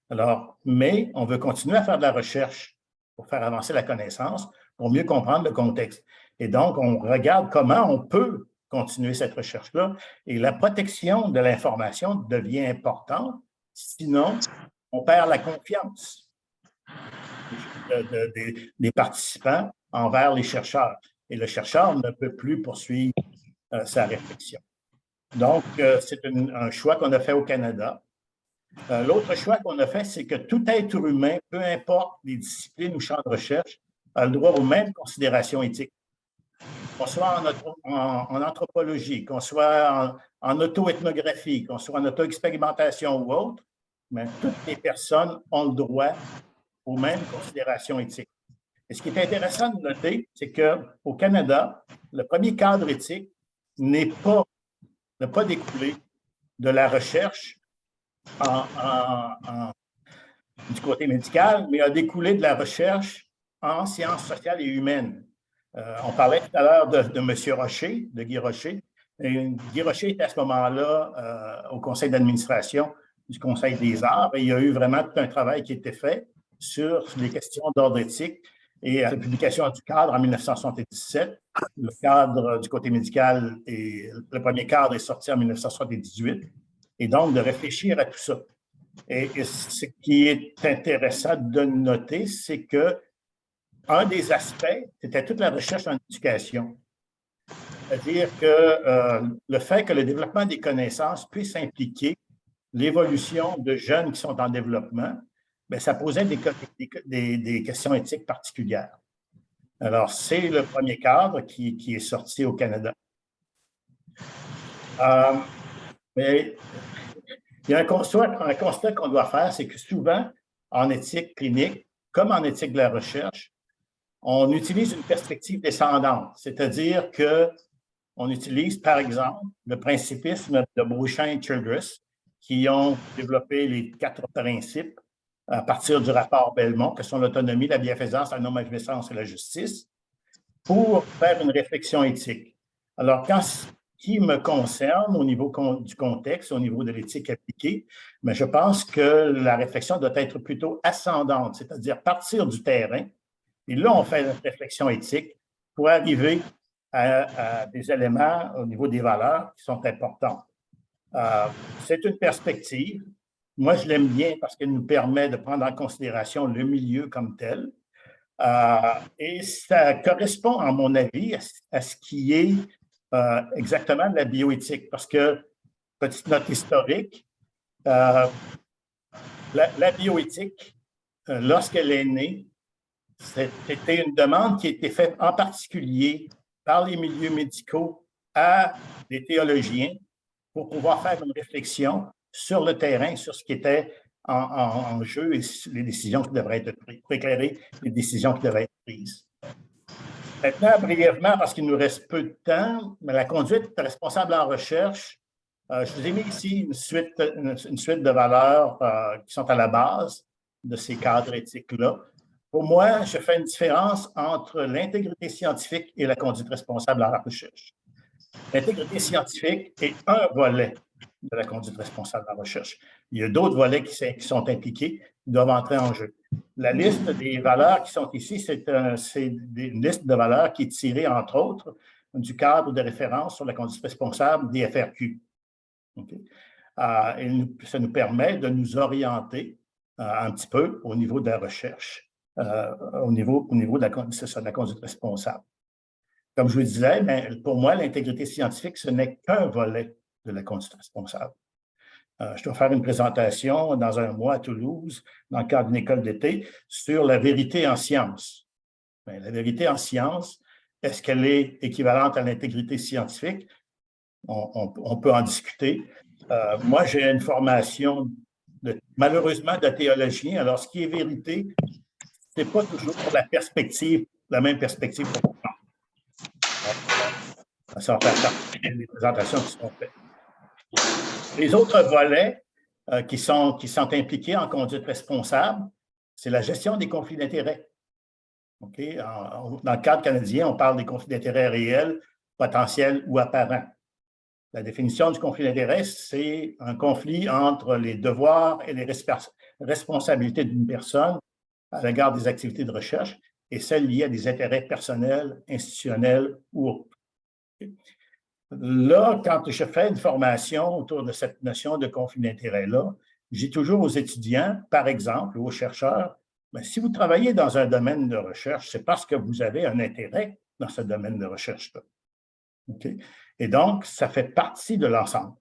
Alors, mais on veut continuer à faire de la recherche pour faire avancer la connaissance, pour mieux comprendre le contexte. Et donc, on regarde comment on peut continuer cette recherche-là. Et la protection de l'information devient importante, sinon, on perd la confiance des participants envers les chercheurs. Et le chercheur ne peut plus poursuivre sa réflexion. Donc, c'est un choix qu'on a fait au Canada. L'autre choix qu'on a fait, c'est que tout être humain, peu importe les disciplines ou champs de recherche, a le droit aux mêmes considérations éthiques. Qu'on soit en anthropologie, qu'on soit en auto-ethnographie, qu'on soit en auto-expérimentation ou autre, mais toutes les personnes ont le droit aux mêmes considérations éthiques. Et ce qui est intéressant de noter, c'est qu'au Canada, le premier cadre éthique n'a pas découlé de la recherche du côté médical, mais a découlé de la recherche en sciences sociales et humaines. On parlait tout à l'heure de M. Rocher, de Guy Rocher. Et Guy Rocher était à ce moment-là au conseil d'administration du Conseil des arts et il y a eu vraiment tout un travail qui a été fait sur les questions d'ordre éthique. Et à la publication du cadre en 1977, le cadre du côté médical, le premier cadre est sorti en 1978. Et donc, de réfléchir à tout ça. Et ce qui est intéressant de noter, c'est qu'un des aspects, c'était toute la recherche en éducation. C'est-à-dire que le fait que le développement des connaissances puisse impliquer l'évolution de jeunes qui sont en développement, bien, ça posait des questions éthiques particulières. Alors, c'est le premier cadre qui est sorti au Canada. Mais il y a un constat qu'on doit faire, c'est que souvent, en éthique clinique, comme en éthique de la recherche, on utilise une perspective descendante, c'est-à-dire qu'on utilise, par exemple, le principisme de Beauchamp et Childress, qui ont développé les 4 principes à partir du rapport Belmont, que sont l'autonomie, la bienfaisance, la non-malfaisance et la justice, pour faire une réflexion éthique. Alors, qui me concerne au niveau du contexte, au niveau de l'éthique appliquée, mais je pense que la réflexion doit être plutôt ascendante, c'est-à-dire partir du terrain. Et là, on fait une réflexion éthique pour arriver à des éléments au niveau des valeurs qui sont importants. C'est une perspective. Moi, je l'aime bien parce qu'elle nous permet de prendre en considération le milieu comme tel. Et ça correspond, à mon avis, à ce qui est exactement de la bioéthique. Parce que, petite note historique, la bioéthique, lorsqu'elle est née, c'était une demande qui a été faite en particulier par les milieux médicaux à des théologiens pour pouvoir faire une réflexion sur le terrain, sur ce qui était en jeu et les décisions qui devraient être prises, pour éclairer les décisions qui devraient être prises. Maintenant, brièvement, parce qu'il nous reste peu de temps, mais la conduite responsable en recherche, je vous ai mis ici une suite de valeurs qui sont à la base de ces cadres éthiques-là. Pour moi, je fais une différence entre l'intégrité scientifique et la conduite responsable en recherche. L'intégrité scientifique est un volet de la conduite responsable en recherche. Il y a d'autres volets qui sont impliqués, qui doivent entrer en jeu. La liste des valeurs qui sont ici, c'est une liste de valeurs qui est tirée, entre autres, du cadre de référence sur la conduite responsable des FRQ. Okay? Et ça nous permet de nous orienter un petit peu au niveau de la recherche, au niveau de la conduite responsable. Comme je vous le disais, pour moi, l'intégrité scientifique, ce n'est qu'un volet de la conduite responsable. Je dois faire une présentation dans un mois à Toulouse, dans le cadre d'une école d'été, sur la vérité en sciences. Bien, la vérité en sciences, est-ce qu'elle est équivalente à l'intégrité scientifique? On peut en discuter. Moi, j'ai une formation, malheureusement, de théologien. Alors, ce qui est vérité, ce n'est pas toujours la même perspective pour tout le monde. Ça va faire partie des présentations qui seront faites. Les autres volets qui sont impliqués en conduite responsable, c'est la gestion des conflits d'intérêts. Okay? Dans le cadre canadien, on parle des conflits d'intérêts réels, potentiels ou apparents. La définition du conflit d'intérêts, c'est un conflit entre les devoirs et les responsabilités d'une personne à l'égard des activités de recherche et celles liées à des intérêts personnels, institutionnels ou autres. Okay? Là, quand je fais une formation autour de cette notion de conflit d'intérêt-là, j'ai toujours aux étudiants, par exemple, ou aux chercheurs, bien, si vous travaillez dans un domaine de recherche, c'est parce que vous avez un intérêt dans ce domaine de recherche-là. Okay? Et donc, ça fait partie de l'ensemble.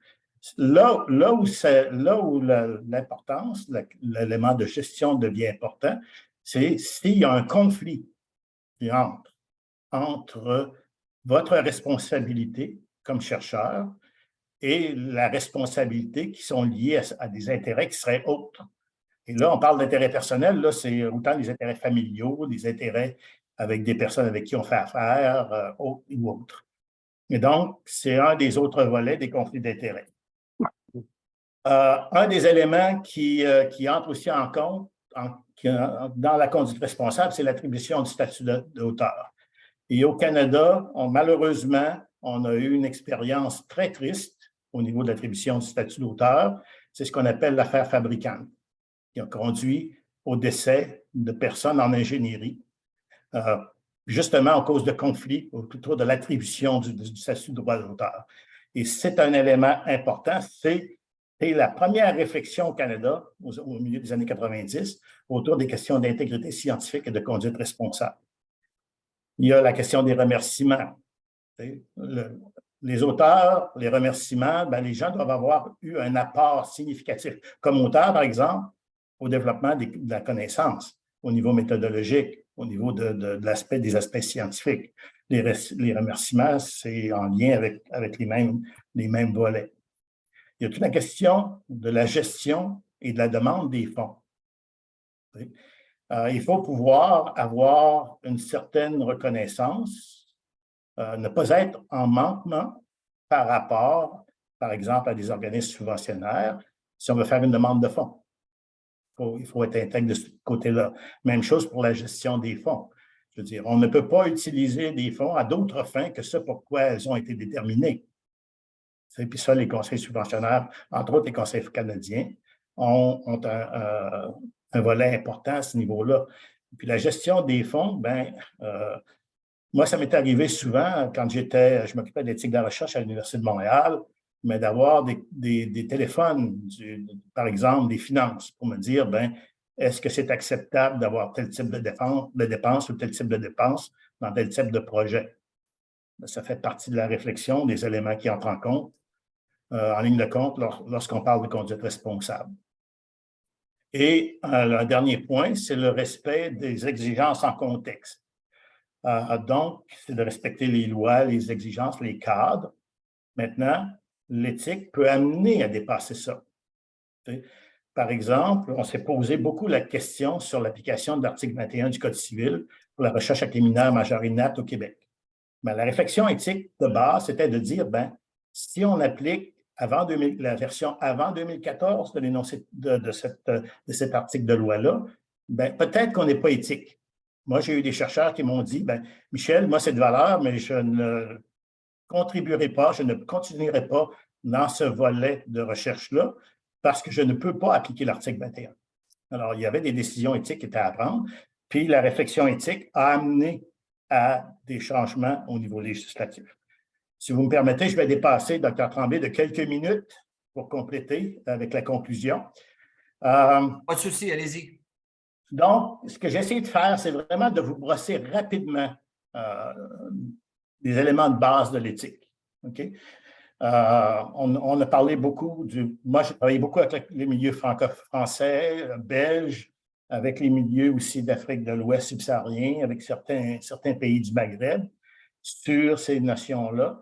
Là où l'importance, l'élément de gestion devient important, c'est s'il y a un conflit entre votre responsabilité comme chercheur et la responsabilité qui sont liées à des intérêts qui seraient autres. Et là, on parle d'intérêts personnels, là, c'est autant des intérêts familiaux, des intérêts avec des personnes avec qui on fait affaire ou autres. Et donc, c'est un des autres volets des conflits d'intérêts. Un des éléments qui entre aussi en compte dans la conduite responsable, c'est l'attribution du statut d'auteur. Et au Canada, malheureusement, on a eu une expérience très triste au niveau de l'attribution du statut d'auteur. C'est ce qu'on appelle l'affaire Fabricant, qui a conduit au décès de personnes en ingénierie, justement à cause de conflits autour de l'attribution du statut de droit d'auteur. Et c'est un élément important, c'est la première réflexion au Canada, au milieu des années 90, autour des questions d'intégrité scientifique et de conduite responsable. Il y a la question des remerciements. Les auteurs, les remerciements, les gens doivent avoir eu un apport significatif. Comme auteur, par exemple, au développement de la connaissance, au niveau méthodologique, au niveau des aspects scientifiques. Les remerciements, c'est en lien avec les mêmes volets. Il y a toute la question de la gestion et de la demande des fonds. Il faut pouvoir avoir une certaine reconnaissance, ne pas être en manquement par rapport, par exemple, à des organismes subventionnaires, si on veut faire une demande de fonds. Il faut être intègre de ce côté-là. Même chose pour la gestion des fonds. Je veux dire, on ne peut pas utiliser des fonds à d'autres fins que ce pour quoi elles ont été déterminées. Et puis ça, les conseils subventionnaires, entre autres les conseils canadiens, ont un volet important à ce niveau-là. Puis la gestion des fonds, moi, ça m'est arrivé souvent quand je m'occupais de l'éthique de la recherche à l'Université de Montréal, mais d'avoir des téléphones, par exemple, des finances, pour me dire, est-ce que c'est acceptable d'avoir tel type de dépenses ou tel type de dépenses dans tel type de projet? Ça fait partie de la réflexion, des éléments qui entrent en compte, en ligne de compte, lorsqu'on parle de conduite responsable. Et un dernier point, c'est le respect des exigences en contexte. Donc, c'est de respecter les lois, les exigences, les cadres. Maintenant, l'éthique peut amener à dépasser ça. Par exemple, on s'est posé beaucoup la question sur l'application de l'article 21 du Code civil pour la recherche avec les mineurs majorinaires au Québec. Mais la réflexion éthique de base, c'était de dire, si on applique la version avant 2014 de l'énoncé de cet article de loi-là, peut-être qu'on n'est pas éthique. Moi, j'ai eu des chercheurs qui m'ont dit, Michel, moi, c'est de valeur, mais je ne contribuerai pas, je ne continuerai pas dans ce volet de recherche-là parce que je ne peux pas appliquer l'article 21. Alors, il y avait des décisions éthiques qui étaient à prendre, puis la réflexion éthique a amené à des changements au niveau législatif. Si vous me permettez, je vais dépasser, Dr. Tremblay, de quelques minutes pour compléter avec la conclusion. Pas de souci, allez-y. Donc, ce que j'essaie de faire, c'est vraiment de vous brosser rapidement des éléments de base de l'éthique. Okay? On a parlé beaucoup moi, j'ai travaillé beaucoup avec les milieux franco-français, belges, avec les milieux aussi d'Afrique de l'Ouest subsaharien, avec certains pays du Maghreb sur ces notions-là.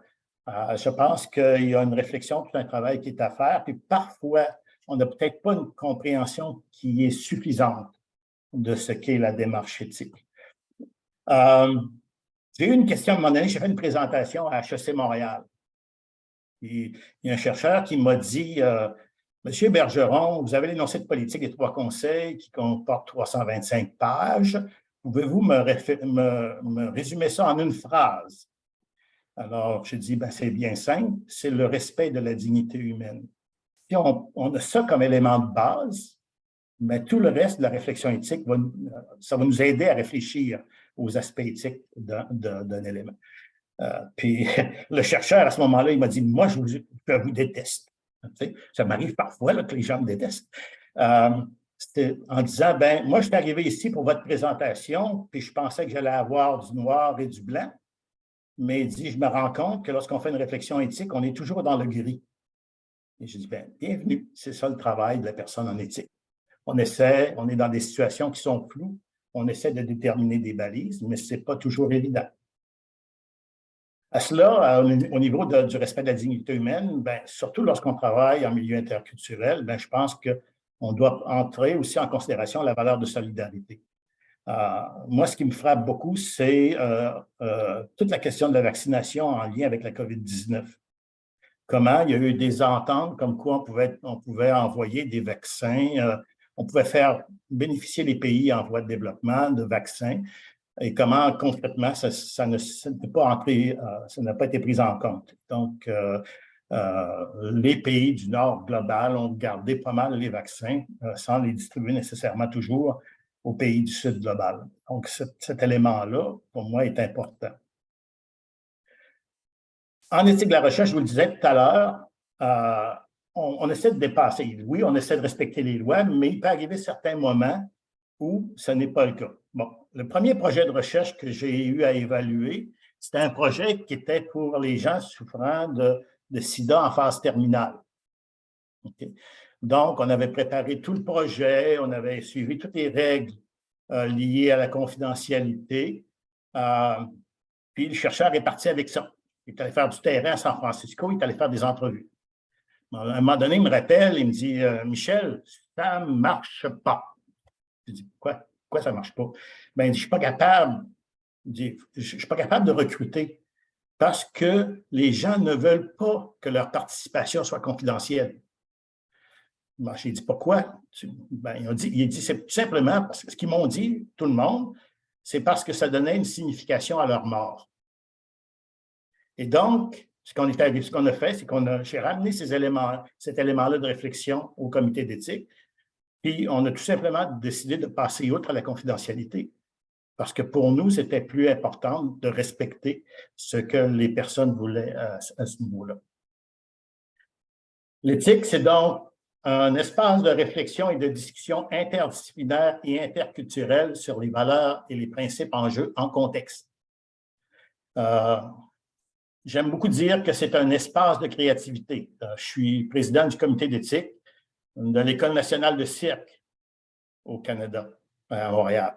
Je pense qu'il y a une réflexion, tout un travail qui est à faire, puis parfois, on n'a peut-être pas une compréhension qui est suffisante de ce qu'est la démarche éthique. J'ai eu une question à un moment donné, j'ai fait une présentation à HEC Montréal. Et il y a un chercheur qui m'a dit, Monsieur Bergeron, vous avez l'énoncé de politique des 3 conseils qui comporte 325 pages. Pouvez-vous me résumer ça en une phrase? Alors, j'ai dit, c'est bien simple, c'est le respect de la dignité humaine. Si on a ça comme élément de base, mais tout le reste de la réflexion éthique, ça va nous aider à réfléchir aux aspects éthiques d'un élément. Puis le chercheur, à ce moment-là, il m'a dit, moi, je vous déteste. Ça m'arrive parfois là, que les gens me détestent. C'était en disant, moi, je suis arrivé ici pour votre présentation, puis je pensais que j'allais avoir du noir et du blanc, mais il dit, je me rends compte que lorsqu'on fait une réflexion éthique, on est toujours dans le gris. Et je dis, bien, bienvenue, c'est ça le travail de la personne en éthique. On est dans des situations qui sont floues, on essaie de déterminer des balises, mais ce n'est pas toujours évident. À cela, au niveau du respect de la dignité humaine, bien, surtout lorsqu'on travaille en milieu interculturel, bien, je pense qu'on doit entrer aussi en considération la valeur de solidarité. Moi, ce qui me frappe beaucoup, c'est toute la question de la vaccination en lien avec la COVID-19. Comment il y a eu des ententes comme quoi on pouvait envoyer des vaccins, on pouvait faire bénéficier les pays en voie de développement de vaccins, et comment concrètement ça n'a pas été pris en compte. Donc, les pays du Nord global ont gardé pas mal les vaccins sans les distribuer nécessairement toujours aux pays du Sud global. Donc, cet élément-là, pour moi, est important. En éthique de la recherche, je vous le disais tout à l'heure, on essaie de dépasser. Oui, on essaie de respecter les lois, mais il peut arriver certains moments où ce n'est pas le cas. Bon, le premier projet de recherche que j'ai eu à évaluer, c'était un projet qui était pour les gens souffrant de sida en phase terminale. Okay. Donc, on avait préparé tout le projet, on avait suivi toutes les règles liées à la confidentialité. Puis le chercheur est parti avec ça. Il est allé faire du terrain à San Francisco, il est allé faire des entrevues. À un moment donné, il me rappelle, il me dit « Michel, ça ne marche pas. » Je dis « Pourquoi ça ne marche pas? » Ben, il dit « Je ne suis pas capable de recruter parce que les gens ne veulent pas que leur participation soit confidentielle. » Ben, j'ai dit « Pourquoi? » Ben, il dit « C'est tout simplement parce que ce qu'ils m'ont dit, tout le monde, c'est parce que ça donnait une signification à leur mort. » Et donc, ce qu'on a fait, c'est j'ai ramené cet élément-là de réflexion au comité d'éthique, puis on a tout simplement décidé de passer outre la confidentialité, parce que pour nous, c'était plus important de respecter ce que les personnes voulaient à ce niveau-là. L'éthique, c'est donc un espace de réflexion et de discussion interdisciplinaire et interculturelle sur les valeurs et les principes en jeu en contexte. J'aime beaucoup dire que c'est un espace de créativité. Je suis président du comité d'éthique de l'École nationale de cirque au Canada, à Montréal.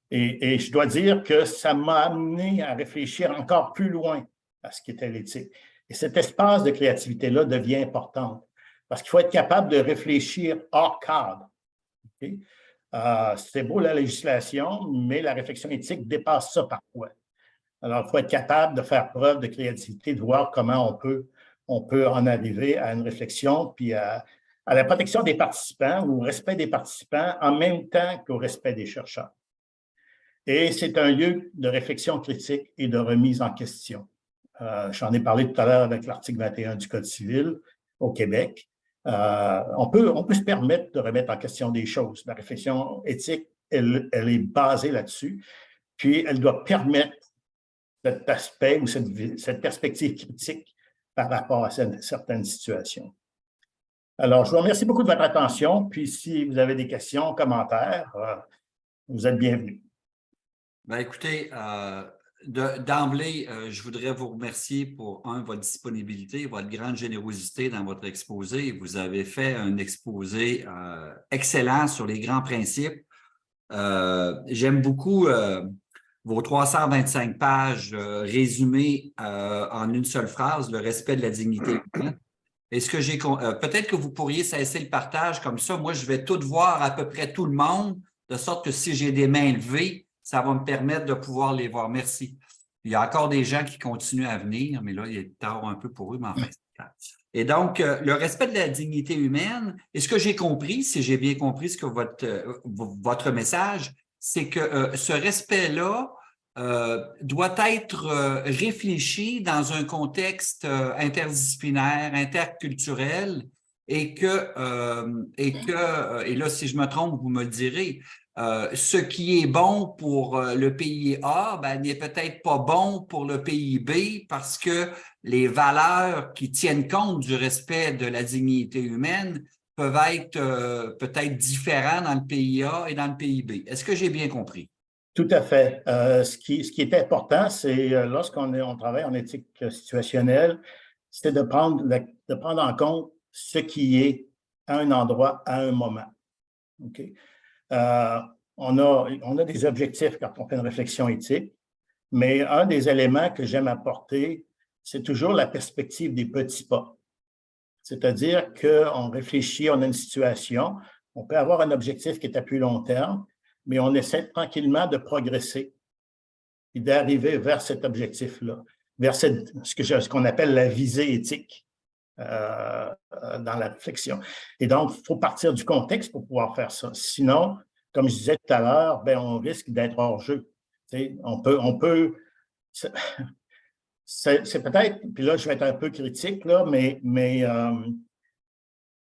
Et je dois dire que ça m'a amené à réfléchir encore plus loin à ce qu'était l'éthique. Et cet espace de créativité-là devient important parce qu'il faut être capable de réfléchir hors cadre. Okay? C'est beau la législation, mais la réflexion éthique dépasse ça parfois. Alors, il faut être capable de faire preuve de créativité, de voir comment on peut en arriver à une réflexion, puis à la protection des participants ou au respect des participants en même temps qu'au respect des chercheurs. Et c'est un lieu de réflexion critique et de remise en question. J'en ai parlé tout à l'heure avec l'article 21 du Code civil au Québec. On peut se permettre de remettre en question des choses. La réflexion éthique, elle est basée là-dessus, puis elle doit permettre cet aspect ou cette perspective critique par rapport à certaines situations. Alors, je vous remercie beaucoup de votre attention, puis si vous avez des questions, commentaires, vous êtes bienvenus. Ben, écoutez, d'emblée, je voudrais vous remercier pour, votre disponibilité, votre grande générosité dans votre exposé. Vous avez fait un exposé excellent sur les grands principes. J'aime beaucoup vos 325 pages résumées en une seule phrase, le respect de la dignité humaine. Est-ce que peut-être que vous pourriez cesser le partage comme ça. Moi, je vais tout voir à peu près tout le monde, de sorte que si j'ai des mains levées, ça va me permettre de pouvoir les voir. Merci. Il y a encore des gens qui continuent à venir, mais là, il est tard un peu pour eux, mais enfin, c'est grave. Et donc, le respect de la dignité humaine, et ce que j'ai compris, si j'ai bien compris ce que votre message, c'est que ce respect-là doit être réfléchi dans un contexte interdisciplinaire, interculturel, et là, si je me trompe, vous me le direz, ce qui est bon pour le pays A, ben, n'est peut-être pas bon pour le pays B parce que les valeurs qui tiennent compte du respect de la dignité humaine peuvent être peut-être différents dans le pays A et dans le pays B. Est-ce que j'ai bien compris? Tout à fait. Ce qui est important, c'est lorsqu'on travaille en éthique situationnelle, c'est de prendre en compte ce qui est à un endroit, à un moment. Okay? On a des objectifs quand on fait une réflexion éthique, mais un des éléments que j'aime apporter, c'est toujours la perspective des petits pas. C'est-à-dire qu'on réfléchit, on a une situation, on peut avoir un objectif qui est à plus long terme, mais on essaie tranquillement de progresser et d'arriver vers cet objectif-là, vers ce qu'on appelle la visée éthique dans la réflexion. Et donc, il faut partir du contexte pour pouvoir faire ça. Sinon, comme je disais tout à l'heure, on risque d'être hors jeu. On peut c'est peut-être, puis là, je vais être un peu critique, là, mais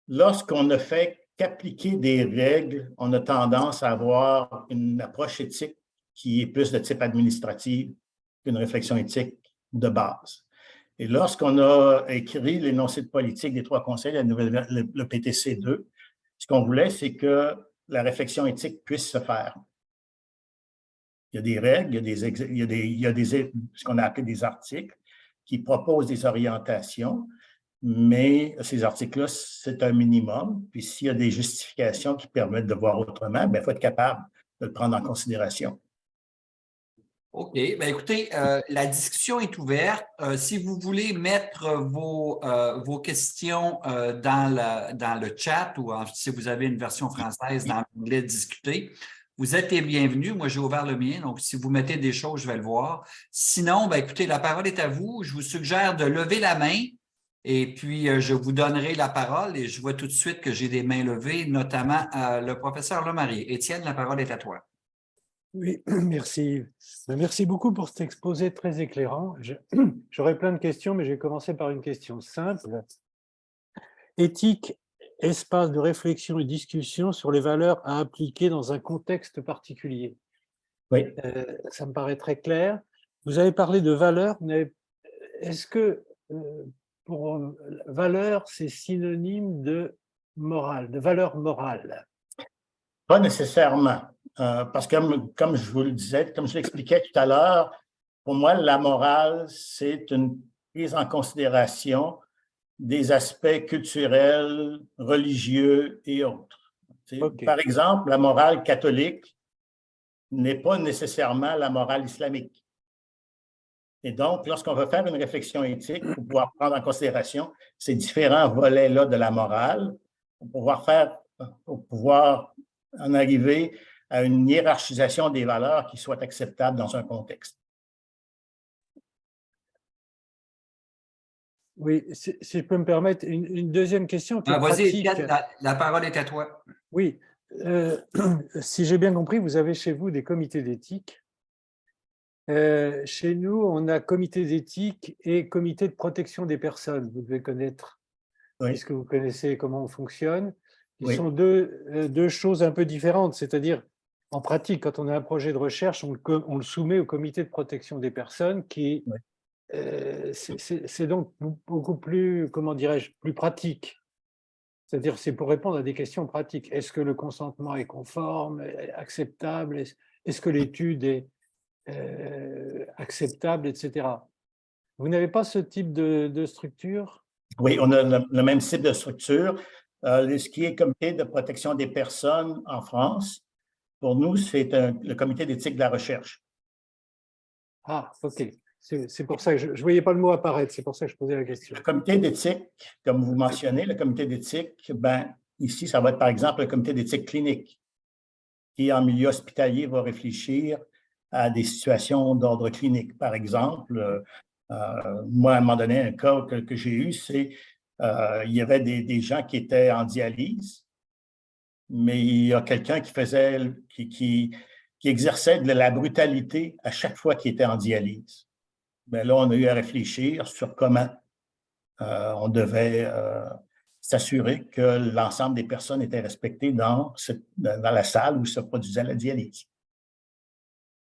lorsqu'on ne fait qu'appliquer des règles, on a tendance à avoir une approche éthique qui est plus de type administratif qu'une réflexion éthique de base. Et lorsqu'on a écrit l'énoncé de politique des 3 conseils, le PTC 2, ce qu'on voulait, c'est que la réflexion éthique puisse se faire. Il y a des règles, il y a ce qu'on a appelé des articles qui proposent des orientations, mais ces articles-là, c'est un minimum. Puis s'il y a des justifications qui permettent de voir autrement, il faut être capable de le prendre en considération. OK. Bien, écoutez, la discussion est ouverte. Si vous voulez mettre vos questions dans le chat ou si vous avez une version française dans l'onglet « Discuter », vous êtes les bienvenus. Moi, j'ai ouvert le mien, donc si vous mettez des choses, je vais le voir. Sinon, bien, écoutez, la parole est à vous. Je vous suggère de lever la main et puis je vous donnerai la parole et je vois tout de suite que j'ai des mains levées, notamment le professeur Lemarié. Étienne, la parole est à toi. Oui, merci. Merci beaucoup pour cet exposé très éclairant. J'aurais plein de questions, mais je vais commencer par une question simple. Éthique, espace de réflexion et discussion sur les valeurs à appliquer dans un contexte particulier. Oui. Ça me paraît très clair. Vous avez parlé de valeurs. Est-ce que pour valeur, c'est synonyme de morale, de valeur morale? Pas nécessairement. Parce que, comme je vous le disais, comme je l'expliquais tout à l'heure, pour moi, la morale, c'est une prise en considération des aspects culturels, religieux et autres. Okay. Par exemple, la morale catholique n'est pas nécessairement la morale islamique. Et donc, lorsqu'on veut faire une réflexion éthique, il faut pouvoir prendre en considération ces différents volets-là de la morale pour pouvoir en arriver à une hiérarchisation des valeurs qui soit acceptable dans un contexte. Oui, si je peux me permettre, une deuxième question qui est pratique. Vas-y, la parole est à toi. Oui, si j'ai bien compris, vous avez chez vous des comités d'éthique. Chez nous, on a comité d'éthique et comité de protection des personnes. Vous devez connaître, oui, puisque vous connaissez comment on fonctionne. Ils sont deux choses un peu différentes, c'est-à-dire, en pratique, quand on a un projet de recherche, on le soumet au comité de protection des personnes qui, c'est donc beaucoup plus, comment dirais-je, plus pratique. C'est-à-dire, c'est pour répondre à des questions pratiques. Est-ce que le consentement est conforme, acceptable? Est-ce que l'étude est acceptable, etc. Vous n'avez pas ce type de structure? Oui, on a le même type de structure. Ce qui est comité de protection des personnes en France, pour nous, c'est le comité d'éthique de la recherche. Ah, OK. C'est pour ça que je ne voyais pas le mot apparaître, c'est pour ça que je posais la question. Le comité d'éthique, comme vous mentionnez, le comité d'éthique, ici, ça va être par exemple le comité d'éthique clinique, qui en milieu hospitalier va réfléchir à des situations d'ordre clinique. Par exemple, moi, à un moment donné, un cas que j'ai eu, c'est il y avait des gens qui étaient en dialyse, mais il y a quelqu'un qui exerçait de la brutalité à chaque fois qu'il était en dialyse. Bien là, on a eu à réfléchir sur comment on devait s'assurer que l'ensemble des personnes étaient respectées dans la salle où se produisait la dialyse.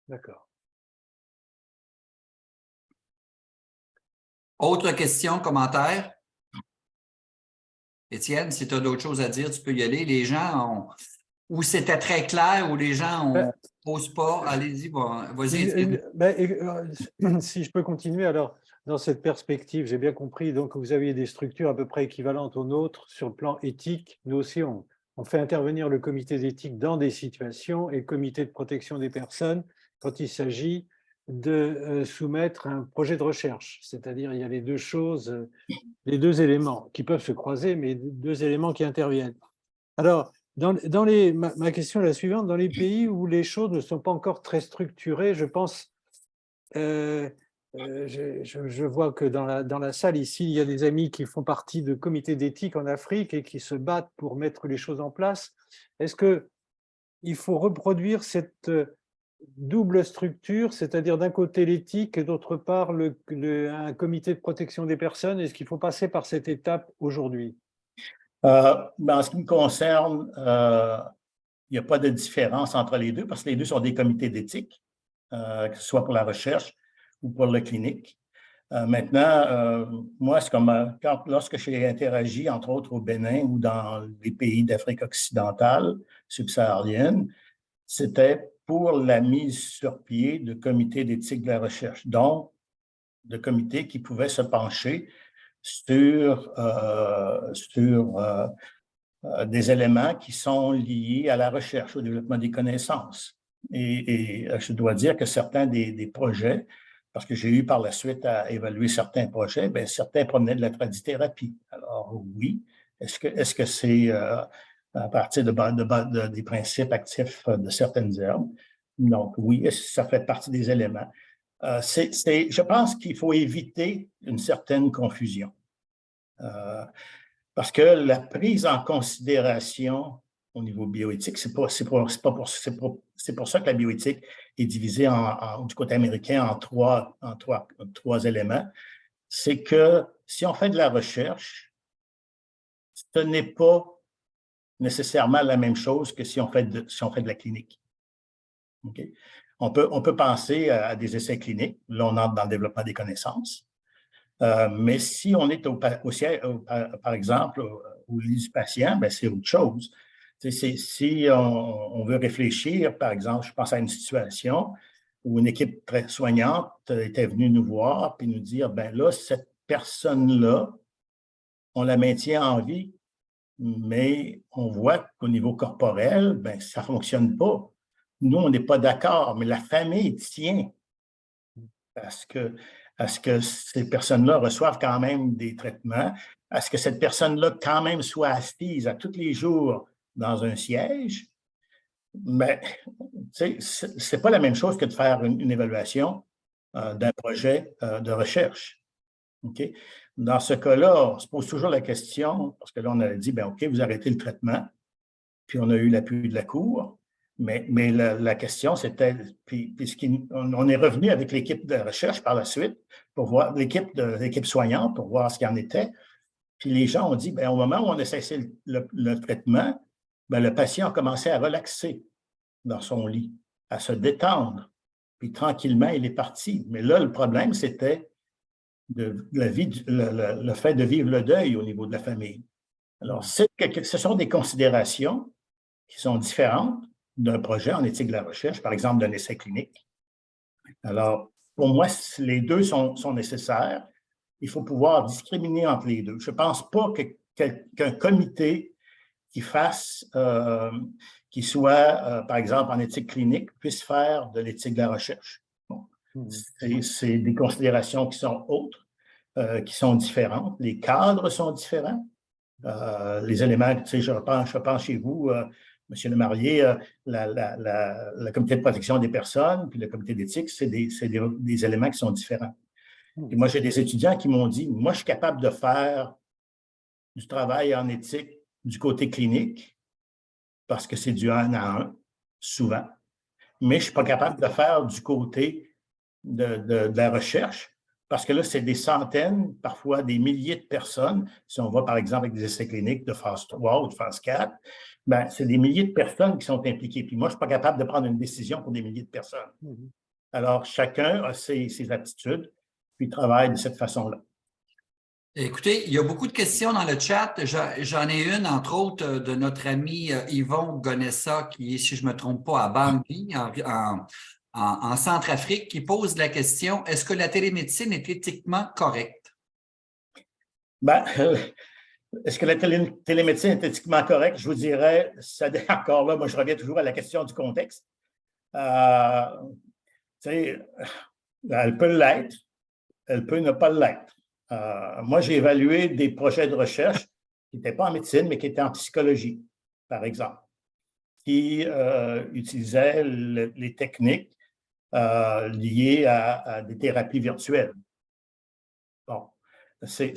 D'accord. Autre question, commentaire? Étienne, si tu as d'autres choses à dire, tu peux y aller. Les gens ou c'était très clair, ou les gens ne posent pas. Allez-y, vas-y. Si je peux continuer, alors, dans cette perspective, j'ai bien compris, donc vous aviez des structures à peu près équivalentes aux nôtres sur le plan éthique. Nous aussi, on fait intervenir le comité d'éthique dans des situations et le comité de protection des personnes quand il s'agit de soumettre un projet de recherche. C'est-à-dire, il y a les deux choses, les deux éléments qui peuvent se croiser, mais deux éléments qui interviennent. Alors, ma question est la suivante. Dans les pays où les choses ne sont pas encore très structurées, je pense, je vois que dans la salle ici, il y a des amis qui font partie de comités d'éthique en Afrique et qui se battent pour mettre les choses en place. Est-ce qu'il faut reproduire cette double structure, c'est-à-dire d'un côté l'éthique et d'autre part un comité de protection des personnes? Est-ce qu'il faut passer par cette étape aujourd'hui? En ce qui me concerne, il n'y a pas de différence entre les deux parce que les deux sont des comités d'éthique, que ce soit pour la recherche ou pour la clinique. Maintenant, moi, c'est comme lorsque j'ai interagi, entre autres au Bénin ou dans les pays d'Afrique occidentale, subsaharienne, c'était pour la mise sur pied de comités d'éthique de la recherche, donc de comités qui pouvaient se pencher sur des éléments qui sont liés à la recherche, au développement des connaissances. Et je dois dire que certains des projets, parce que j'ai eu par la suite à évaluer certains projets, bien, certains provenaient de la tradithérapie. Alors oui, est-ce que c'est à partir des principes actifs de certaines herbes? Donc oui, ça fait partie des éléments. Je pense qu'il faut éviter une certaine confusion. Parce que la prise en considération au niveau bioéthique, c'est pour ça que la bioéthique est divisée du côté américain en trois éléments. C'est que si on fait de la recherche, ce n'est pas nécessairement la même chose que si on fait de la clinique. Okay? On peut penser à des essais cliniques. Là, on entre dans le développement des connaissances. Mais si on est par exemple, au lit du patient, ben c'est autre chose. Si on veut réfléchir, par exemple, je pense à une situation où une équipe très soignante était venue nous voir et nous dire, ben là, cette personne-là, on la maintient en vie, mais on voit qu'au niveau corporel, ben ça ne fonctionne pas. Nous, on n'est pas d'accord, mais la famille tient à ce que ces personnes-là reçoivent quand même des traitements, à ce que cette personne-là quand même soit assise à tous les jours dans un siège. Mais ce n'est pas la même chose que de faire une évaluation d'un projet de recherche. Okay? Dans ce cas-là, on se pose toujours la question, parce que là, on a dit, bien, OK, vous arrêtez le traitement, puis on a eu l'appui de la Cour. Mais la question, c'était, on est revenu avec l'équipe de recherche par la suite, pour voir l'équipe soignante, pour voir ce qu'il en était. Puis les gens ont dit, bien, au moment où on a cessé le traitement, bien, le patient a commencé à relaxer dans son lit, à se détendre. Puis tranquillement, il est parti. Mais là, le problème, c'était le fait de vivre le deuil au niveau de la famille. Alors, ce sont des considérations qui sont différentes d'un projet en éthique de la recherche, par exemple d'un essai clinique. Alors, pour moi, les deux sont nécessaires. Il faut pouvoir discriminer entre les deux. Je ne pense pas qu'un comité qui soit, par exemple, en éthique clinique, puisse faire de l'éthique de la recherche. Bon. C'est des considérations qui sont autres, qui sont différentes. Les cadres sont différents. Les éléments, tu sais, je pense chez vous, M. Lemarié, le comité de protection des personnes puis le comité d'éthique, c'est des éléments qui sont différents. Et moi, j'ai des étudiants qui m'ont dit, moi, je suis capable de faire du travail en éthique du côté clinique parce que c'est du 1 à 1, souvent, mais je ne suis pas capable de faire du côté de la recherche parce que là, c'est des centaines, parfois des milliers de personnes. Si on va, par exemple, avec des essais cliniques de phase 3 ou de phase 4, ben, c'est des milliers de personnes qui sont impliquées. Puis moi, je ne suis pas capable de prendre une décision pour des milliers de personnes. Alors, chacun a ses aptitudes, puis travaille de cette façon-là. Écoutez, il y a beaucoup de questions dans le chat. J'en ai une, entre autres, de notre ami Yvon Gonessa, qui est, si je ne me trompe pas, à Bangui, en Centrafrique qui pose la question, est-ce que la télémédecine est éthiquement correcte? Ben, est-ce que la télémédecine est éthiquement correcte? Je vous dirais, encore là, moi, je reviens toujours à la question du contexte. Elle peut l'être, elle peut ne pas l'être. Moi, j'ai évalué des projets de recherche qui n'étaient pas en médecine, mais qui étaient en psychologie, par exemple, qui utilisaient les techniques liées à des thérapies virtuelles. Bon, c'est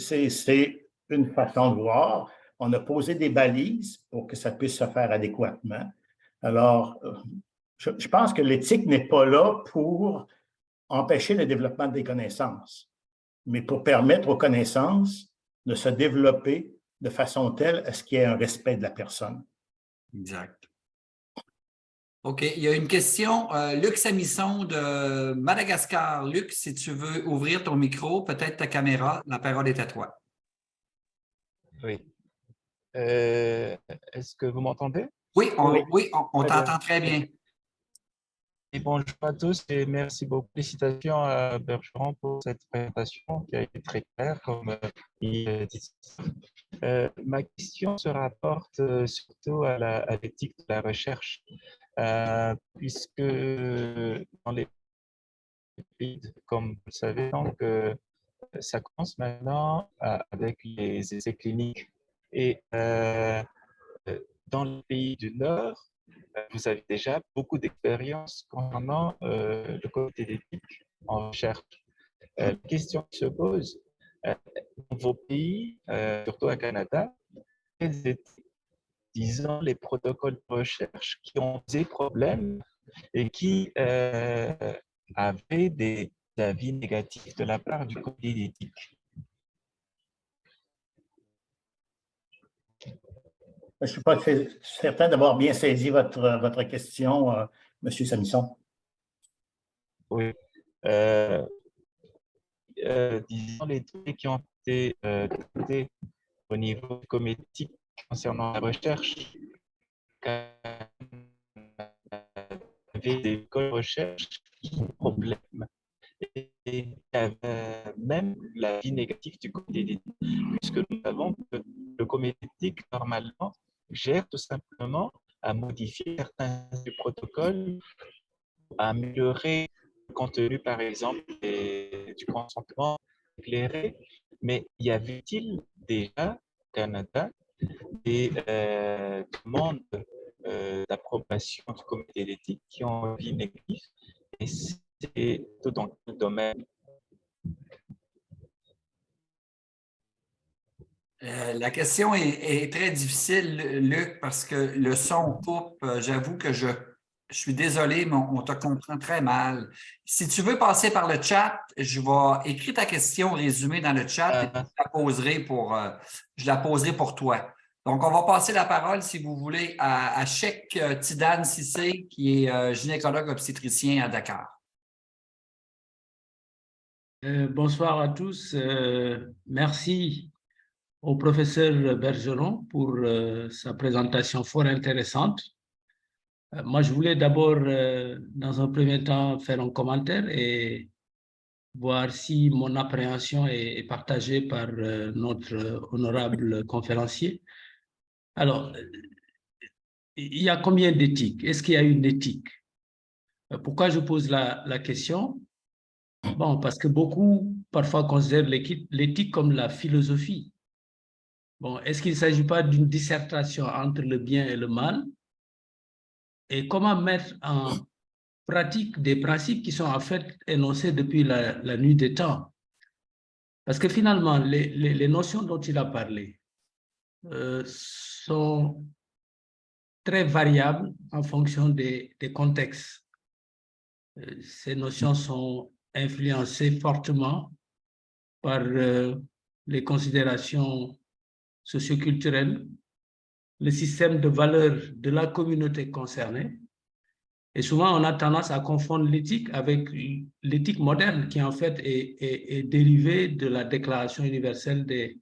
une façon de voir. On a posé des balises pour que ça puisse se faire adéquatement. Alors, je pense que l'éthique n'est pas là pour empêcher le développement des connaissances, mais pour permettre aux connaissances de se développer de façon telle à ce qu'il y ait un respect de la personne. Exact. OK. Il y a une question. Luc Samisson de Madagascar. Luc, si tu veux ouvrir ton micro, peut-être ta caméra, la parole est à toi. Oui. Est-ce que vous m'entendez? Oui, on t'entend très bien. Et bonjour à tous et merci beaucoup. Félicitations à Bergeron pour cette présentation qui a été très claire, comme il dit. Ma question se rapporte surtout à l'éthique de la recherche, puisque dans les pays, comme vous le savez, donc, ça commence maintenant avec les essais cliniques. Et dans les pays du Nord, vous avez déjà beaucoup d'expérience concernant le comité d'éthique en recherche. La question qui se pose, dans vos pays, surtout au Canada, quels étaient, disons, les protocoles de recherche qui ont des problèmes et qui avaient des avis négatifs de la part du comité d'éthique? Je ne suis pas certain d'avoir bien saisi votre question, M. Samisson. Oui. Disons, les données qui ont été traitées au niveau du comité éthique concernant la recherche, avait des écoles de recherche qui ont des problèmes et même l'avis négatif du comité d'éthique, puisque nous savons que le comité d'éthique, normalement, gère tout simplement à modifier certains du protocole, à améliorer le contenu, par exemple, du consentement éclairé. Mais y avait-il déjà au Canada des demandes d'approbation du comité d'éthique qui ont avis négatif? Et c'est tout dans quel domaine? La question est très difficile, Luc, parce que le son coupe. J'avoue que je suis désolé, mais on te comprend très mal. Si tu veux passer par le chat, je vais écrire ta question résumée dans le chat et je la poserai pour toi. Donc, on va passer la parole, si vous voulez, à Cheikh Tidane Cissé, qui est gynécologue obstétricien à Dakar. Bonsoir à tous. Merci au professeur Bergeron pour sa présentation fort intéressante. Moi, je voulais d'abord, dans un premier temps, faire un commentaire et voir si mon appréhension est partagée par notre honorable conférencier. Alors, il y a combien d'éthiques? Est-ce qu'il y a une éthique? Pourquoi je pose la question? Bon, parce que beaucoup, parfois, considèrent l'éthique comme la philosophie. Bon, est-ce qu'il ne s'agit pas d'une dissertation entre le bien et le mal? Et comment mettre en pratique des principes qui sont en fait énoncés depuis la nuit des temps? Parce que finalement, les notions dont il a parlé sont très variables en fonction des contextes. Ces notions sont influencées fortement par les considérations socioculturelles, le système de valeurs de la communauté concernée. Et souvent, on a tendance à confondre l'éthique avec l'éthique moderne qui, en fait, est dérivée de la Déclaration universelle des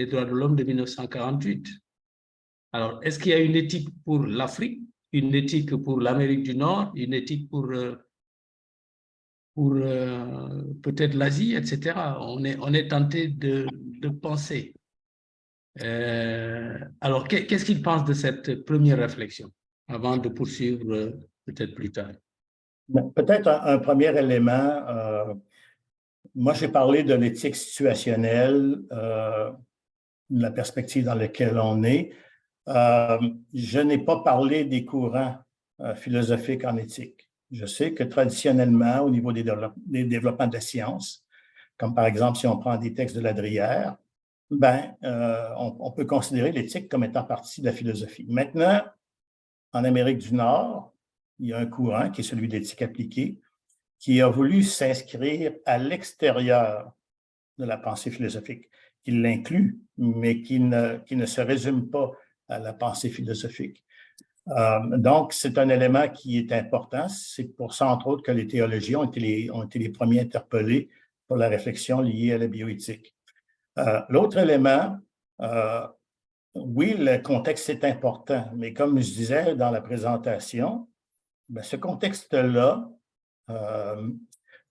droits de l'homme de 1948. Alors, est-ce qu'il y a une éthique pour l'Afrique, une éthique pour l'Amérique du Nord, une éthique pour pour peut-être l'Asie, etc. On est tenté de penser. Alors, qu'est-ce qu'il pense de cette première réflexion avant de poursuivre peut-être plus tard? Peut-être un premier élément. Moi, j'ai parlé de l'éthique situationnelle, de la perspective dans laquelle on est. Je n'ai pas parlé des courants philosophiques en éthique. Je sais que traditionnellement, au niveau des développements de la science, comme par exemple si on prend des textes de Ladrière, on peut considérer l'éthique comme étant partie de la philosophie. Maintenant, en Amérique du Nord, il y a un courant qui est celui de l'éthique appliquée, qui a voulu s'inscrire à l'extérieur de la pensée philosophique, qui l'inclut, mais qui ne se résume pas à la pensée philosophique. Donc, c'est un élément qui est important. C'est pour ça, entre autres, que les théologiens ont été les premiers interpellés pour la réflexion liée à la bioéthique. L'autre élément, oui, le contexte est important, mais comme je disais dans la présentation, ce contexte-là,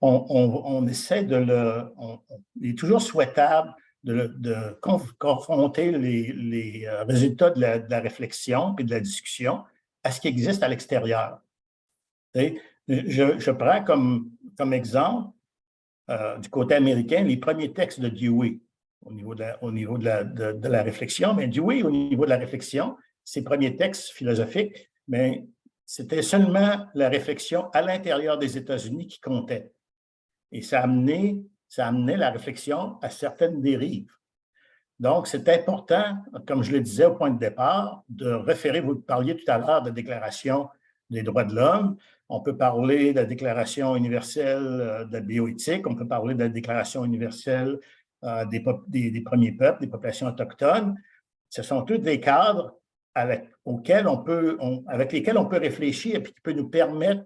on essaie il est toujours souhaitable de confronter les résultats de la réflexion et de la discussion à ce qui existe à l'extérieur. Je prends comme exemple, du côté américain, les premiers textes de Dewey au niveau de la réflexion. Mais Dewey, au niveau de la réflexion, ses premiers textes philosophiques, mais c'était seulement la réflexion à l'intérieur des États-Unis qui comptait. Et ça amenait la réflexion à certaines dérives. Donc, c'est important, comme je le disais au point de départ, de référer, vous parliez tout à l'heure de la Déclaration des droits de l'homme, on peut parler de la Déclaration universelle de la bioéthique, on peut parler de la Déclaration universelle des premiers peuples, des populations autochtones. Ce sont tous des cadres avec lesquels on peut réfléchir et qui peuvent nous permettre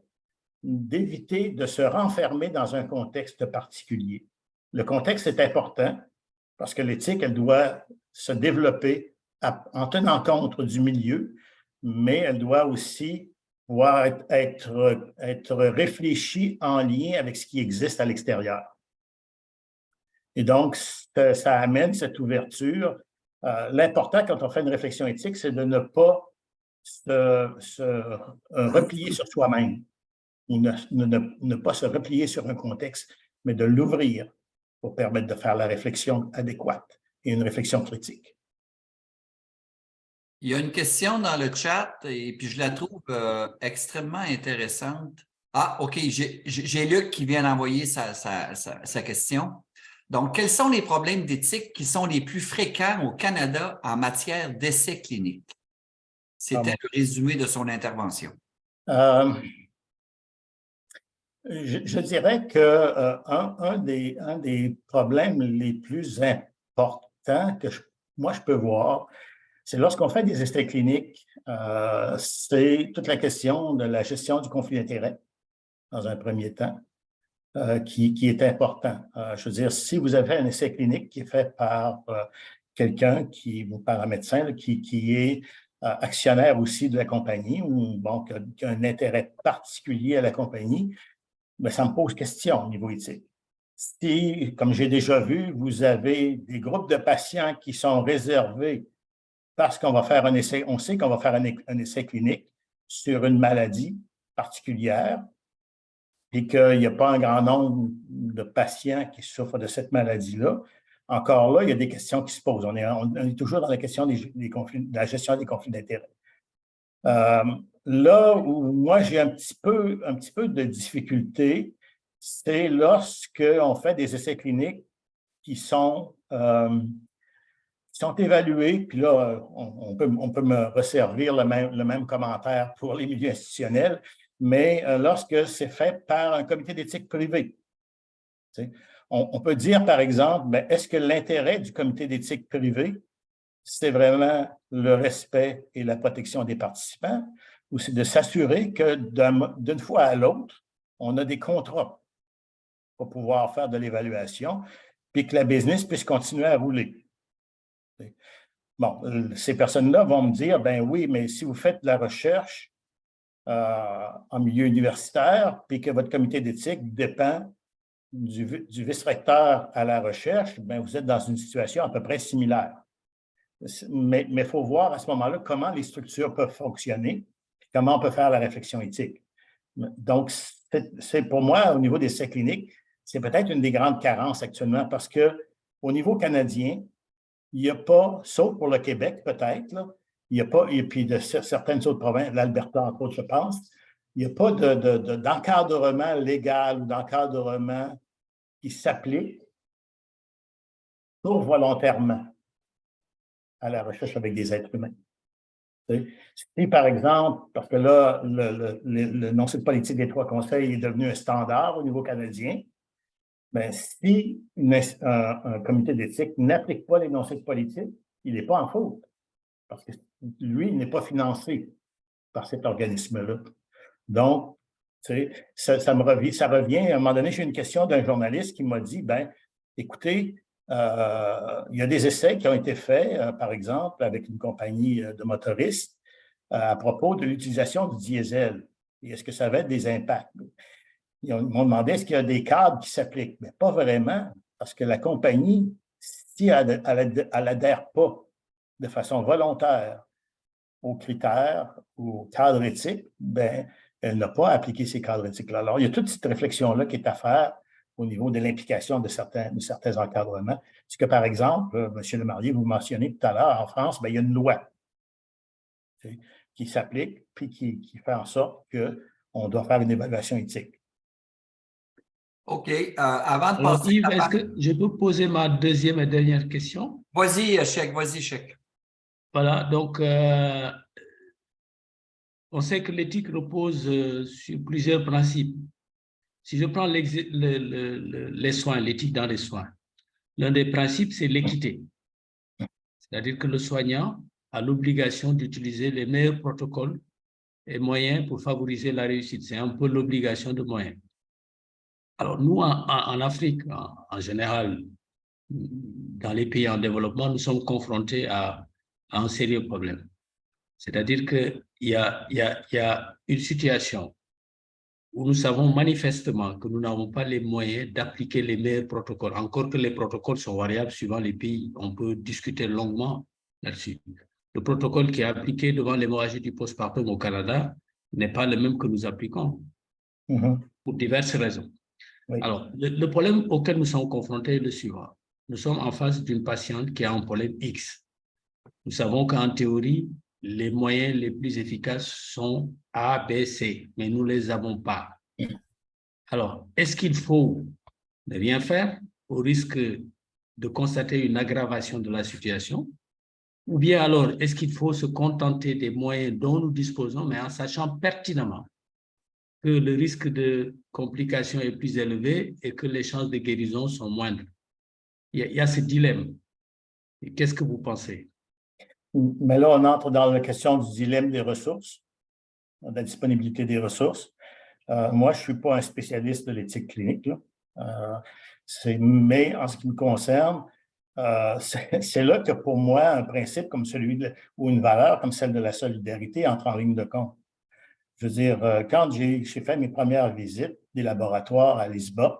d'éviter de se renfermer dans un contexte particulier. Le contexte est important parce que l'éthique, elle doit se développer en tenant compte du milieu, mais elle doit aussi pouvoir être réfléchie en lien avec ce qui existe à l'extérieur. Et donc, ça amène cette ouverture. L'important quand on fait une réflexion éthique, c'est de ne pas se replier sur soi-même ou ne pas se replier sur un contexte, mais de l'ouvrir pour permettre de faire la réflexion adéquate et une réflexion critique. Il y a une question dans le chat et puis je la trouve extrêmement intéressante. Ah, OK, j'ai Luc qui vient d'envoyer sa question. Donc, quels sont les problèmes d'éthique qui sont les plus fréquents au Canada en matière d'essais cliniques? C'était le résumé de son intervention. Je dirais qu'un des problèmes les plus importants que moi je peux voir, c'est lorsqu'on fait des essais cliniques, c'est toute la question de la gestion du conflit d'intérêts dans un premier temps, qui est important. Je veux dire, si vous avez un essai clinique qui est fait par quelqu'un par un médecin qui est actionnaire aussi de la compagnie ou bon, qui a un intérêt particulier à la compagnie, bien, ça me pose question au niveau éthique. Si, comme j'ai déjà vu, vous avez des groupes de patients qui sont réservés parce qu'on va faire un essai, on sait qu'on va faire un essai clinique sur une maladie particulière et qu'il n'y a pas un grand nombre de patients qui souffrent de cette maladie-là, encore là, il y a des questions qui se posent. On est toujours dans la question de la gestion des conflits d'intérêts. Là où moi, j'ai un petit peu de difficulté, c'est lorsqu'on fait des essais cliniques qui sont évalués, puis là, on peut me resservir le même commentaire pour les milieux institutionnels, mais lorsque c'est fait par un comité d'éthique privé. On peut dire, par exemple, est-ce que l'intérêt du comité d'éthique privé, c'est vraiment le respect et la protection des participants, ou c'est de s'assurer que d'une fois à l'autre, on a des contrats pour pouvoir faire de l'évaluation, puis que la business puisse continuer à rouler. Bon, ces personnes-là vont me dire, ben oui, mais si vous faites de la recherche, en milieu universitaire, puis que votre comité d'éthique dépend du vice-recteur à la recherche, bien, vous êtes dans une situation à peu près similaire. Mais il faut voir à ce moment-là comment les structures peuvent fonctionner, puis comment on peut faire la réflexion éthique. Donc, c'est pour moi, au niveau des essais cliniques, c'est peut-être une des grandes carences actuellement parce qu'au niveau canadien, il n'y a pas, sauf pour le Québec peut-être, là, il n'y a pas, et puis de certaines autres provinces, l'Alberta entre autres, je pense, il n'y a pas d'encadrement légal ou d'encadrement qui s'applique volontairement à la recherche avec des êtres humains. Si, par exemple, parce que là, le non-site politique des 3 conseils est devenu un standard au niveau canadien, bien, si un comité d'éthique n'applique pas les non-sites politiques, il n'est pas en faute, parce que lui, il n'est pas financé par cet organisme-là. Donc, ça revient, à un moment donné, j'ai eu une question d'un journaliste qui m'a dit, ben, écoutez, il y a des essais qui ont été faits, par exemple, avec une compagnie de motoristes à propos de l'utilisation du diesel. Et est-ce que ça va être des impacts? Ils m'ont demandé est-ce qu'il y a des cadres qui s'appliquent? Mais pas vraiment, parce que la compagnie, si elle n'adhère pas de façon volontaire aux critères, aux cadres éthiques, bien, elle n'a pas appliqué ces cadres éthiques-là. Alors, il y a toute cette réflexion-là qui est à faire au niveau de l'implication de certains encadrements. Parce que, par exemple, M. Lemarié, vous mentionnez tout à l'heure, en France, bien, il y a une loi qui s'applique puis qui fait en sorte qu'on doit faire une évaluation éthique. OK. Avant de Alors, passer... Yves, est-ce que je peux poser ma deuxième et dernière question? Vas-y, Cheikh. Voilà, donc, on sait que l'éthique repose sur plusieurs principes. Si je prends les soins, l'éthique dans les soins, l'un des principes, c'est l'équité. C'est-à-dire que le soignant a l'obligation d'utiliser les meilleurs protocoles et moyens pour favoriser la réussite. C'est un peu l'obligation de moyens. Alors, nous, en Afrique, en général, dans les pays en développement, nous sommes confrontés à un sérieux problème. C'est-à-dire qu'il y a une situation où nous savons manifestement que nous n'avons pas les moyens d'appliquer les meilleurs protocoles. Encore que les protocoles sont variables suivant les pays, on peut discuter longuement là-dessus. Le protocole qui est appliqué devant l'hémorragie du postpartum au Canada n'est pas le même que nous appliquons pour diverses raisons. Oui. Alors, le problème auquel nous sommes confrontés est le suivant. Nous sommes en face d'une patiente qui a un problème X. Nous savons qu'en théorie, les moyens les plus efficaces sont A, B, C, mais nous ne les avons pas. Alors, est-ce qu'il faut ne rien faire au risque de constater une aggravation de la situation? Ou bien alors, est-ce qu'il faut se contenter des moyens dont nous disposons, mais en sachant pertinemment que le risque de complication est plus élevé et que les chances de guérison sont moindres? Il y a ce dilemme. Qu'est-ce que vous pensez? Mais là, on entre dans la question du dilemme des ressources, de la disponibilité des ressources. Moi, je ne suis pas un spécialiste de l'éthique clinique, là. Mais en ce qui me concerne, c'est là que pour moi, un principe comme celui ou une valeur comme celle de la solidarité entre en ligne de compte. Je veux dire, quand j'ai fait mes premières visites des laboratoires à Lisbonne,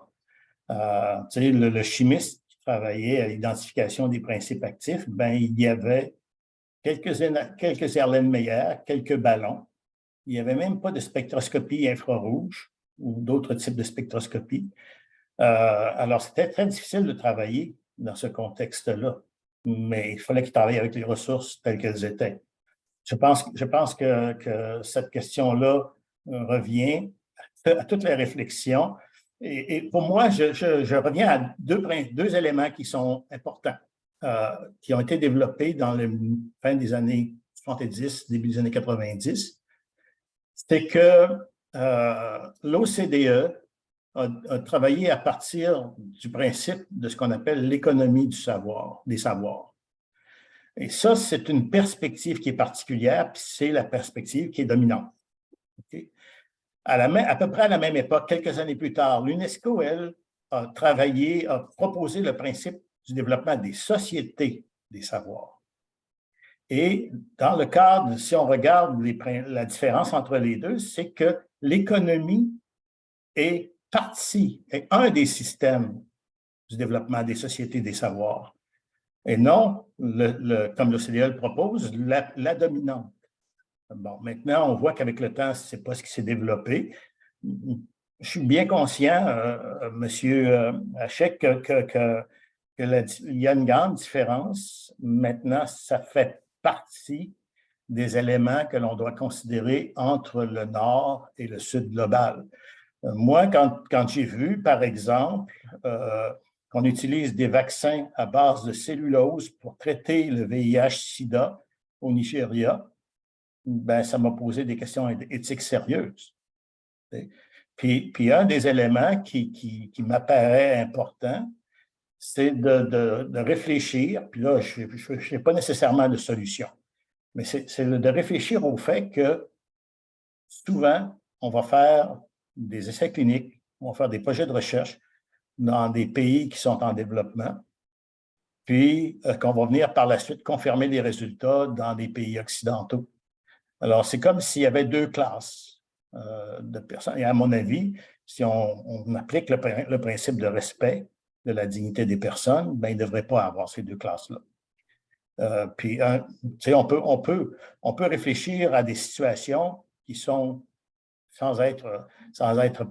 le chimiste qui travaillait à l'identification des principes actifs, ben, il y avait quelques Erlenmeyer, quelques ballons. Il n'y avait même pas de spectroscopie infrarouge ou d'autres types de spectroscopie. Alors, c'était très difficile de travailler dans ce contexte-là, mais il fallait qu'il travaille avec les ressources telles qu'elles étaient. Je pense que cette question-là revient à toutes les réflexions. Et pour moi, je reviens à deux éléments qui sont importants, qui ont été développés dans la fin des années 70, début des années 90. C'est que l'OCDE a travaillé à partir du principe de ce qu'on appelle l'économie du savoir, des savoirs. Et ça, c'est une perspective qui est particulière, puis c'est la perspective qui est dominante. Okay? À peu près à la même époque, quelques années plus tard, l'UNESCO, elle, a proposé le principe du développement des sociétés des savoirs. Et dans le cadre, si on regarde la différence entre les deux, c'est que l'économie est un des systèmes du développement des sociétés des savoirs, et non, comme l'OCDE le propose, la dominante. Bon, maintenant, on voit qu'avec le temps, ce n'est pas ce qui s'est développé. Je suis bien conscient, M. Hachek, qu'il y a une grande différence. Maintenant, ça fait partie des éléments que l'on doit considérer entre le Nord et le Sud global. Moi, quand j'ai vu, par exemple, qu'on utilise des vaccins à base de cellulose pour traiter le VIH-Sida au Nigeria, ben, ça m'a posé des questions éthiques sérieuses. Puis un des éléments qui m'apparaît important, c'est de réfléchir, puis là, je n'ai pas nécessairement de solution, mais c'est de réfléchir au fait que souvent, on va faire des essais cliniques, on va faire des projets de recherche dans des pays qui sont en développement, puis qu'on va venir par la suite confirmer les résultats dans des pays occidentaux. Alors, c'est comme s'il y avait deux classes de personnes. Et à mon avis, si on applique le principe de respect de la dignité des personnes, ben, il ne devrait pas avoir ces deux classes-là. Puis, tu sais, on peut réfléchir à des situations qui sont sans être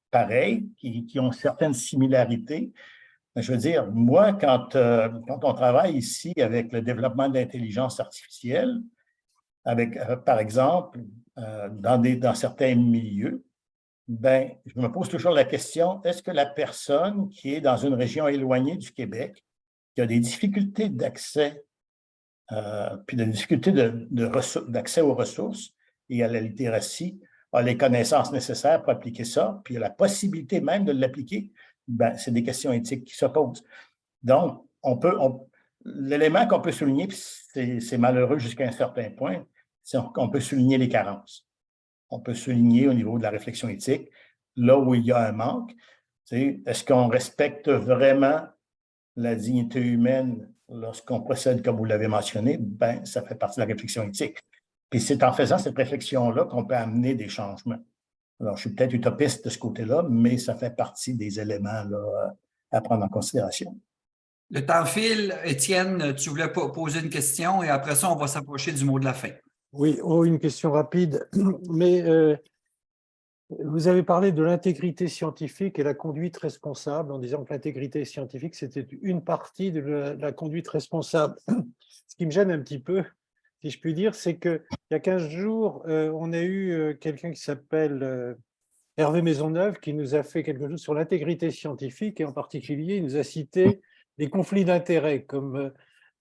pareilles, qui ont certaines similarités. Je veux dire, moi, quand on travaille ici avec le développement de l'intelligence artificielle, par exemple, dans certains milieux, ben, je me pose toujours la question, est-ce que la personne qui est dans une région éloignée du Québec, qui a des difficultés d'accès, puis des difficultés d'accès aux ressources et à la littératie, a les connaissances nécessaires pour appliquer ça, puis a la possibilité même de l'appliquer, ben, c'est des questions éthiques qui se posent. Donc, l'élément qu'on peut souligner, puis c'est malheureux jusqu'à un certain point, c'est qu'on peut souligner les carences. On peut souligner au niveau de la réflexion éthique, là où il y a un manque. Est-ce qu'on respecte vraiment la dignité humaine lorsqu'on procède comme vous l'avez mentionné? Ben, ça fait partie de la réflexion éthique. Puis c'est en faisant cette réflexion-là qu'on peut amener des changements. Alors, je suis peut-être utopiste de ce côté-là, mais ça fait partie des éléments là, à prendre en considération. Le temps file. Étienne, tu voulais poser une question et après ça, on va s'approcher du mot de la fin. Oui, une question rapide, mais vous avez parlé de l'intégrité scientifique et la conduite responsable en disant que l'intégrité scientifique, c'était une partie de la conduite responsable. Ce qui me gêne un petit peu, si je puis dire, c'est qu'il y a 15 jours, on a eu quelqu'un qui s'appelle Hervé Maisonneuve qui nous a fait quelque chose sur l'intégrité scientifique et en particulier, il nous a cité les conflits d'intérêts comme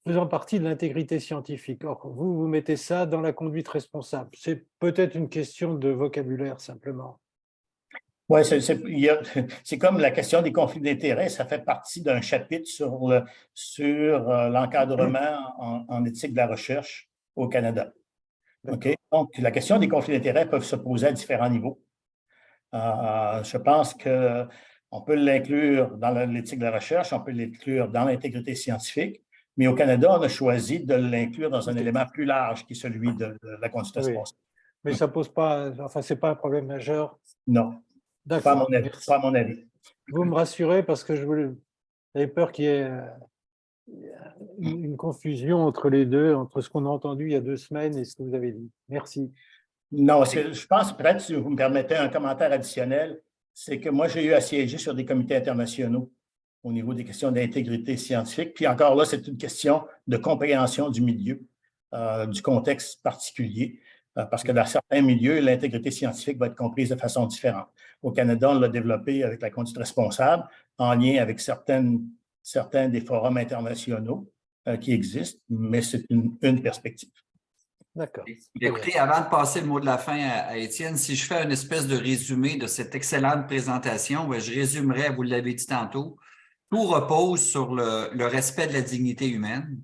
faisant partie de l'intégrité scientifique. Or, vous mettez ça dans la conduite responsable. C'est peut-être une question de vocabulaire simplement. Oui, c'est comme la question des conflits d'intérêts, ça fait partie d'un chapitre sur l'encadrement en éthique de la recherche au Canada. Okay? Donc, la question des conflits d'intérêts peuvent se poser à différents niveaux. Je pense qu'on peut l'inclure dans l'éthique de la recherche, on peut l'inclure dans l'intégrité scientifique, mais au Canada, on a choisi de l'inclure dans un élément plus large qui est celui de la conduite responsable. Mais ça pose pas, enfin, c'est pas un problème majeur. Non, pas à mon avis. Vous me rassurez parce que j'avais peur qu'il y ait une confusion entre les deux, entre ce qu'on a entendu il y a 2 semaines et ce que vous avez dit. Merci. Non, je pense peut-être, si vous me permettez un commentaire additionnel, c'est que moi, j'ai eu à siéger sur des comités internationaux au niveau des questions d'intégrité scientifique. Puis encore là, c'est une question de compréhension du milieu, du contexte particulier, parce que dans certains milieux, l'intégrité scientifique va être comprise de façon différente. Au Canada, on l'a développé avec la conduite responsable en lien avec certains des forums internationaux qui existent, mais c'est une perspective. D'accord. Écoutez, avant de passer le mot de la fin à Étienne, si je fais une espèce de résumé de cette excellente présentation, ben, je résumerai, vous l'avez dit tantôt, tout repose sur le respect de la dignité humaine.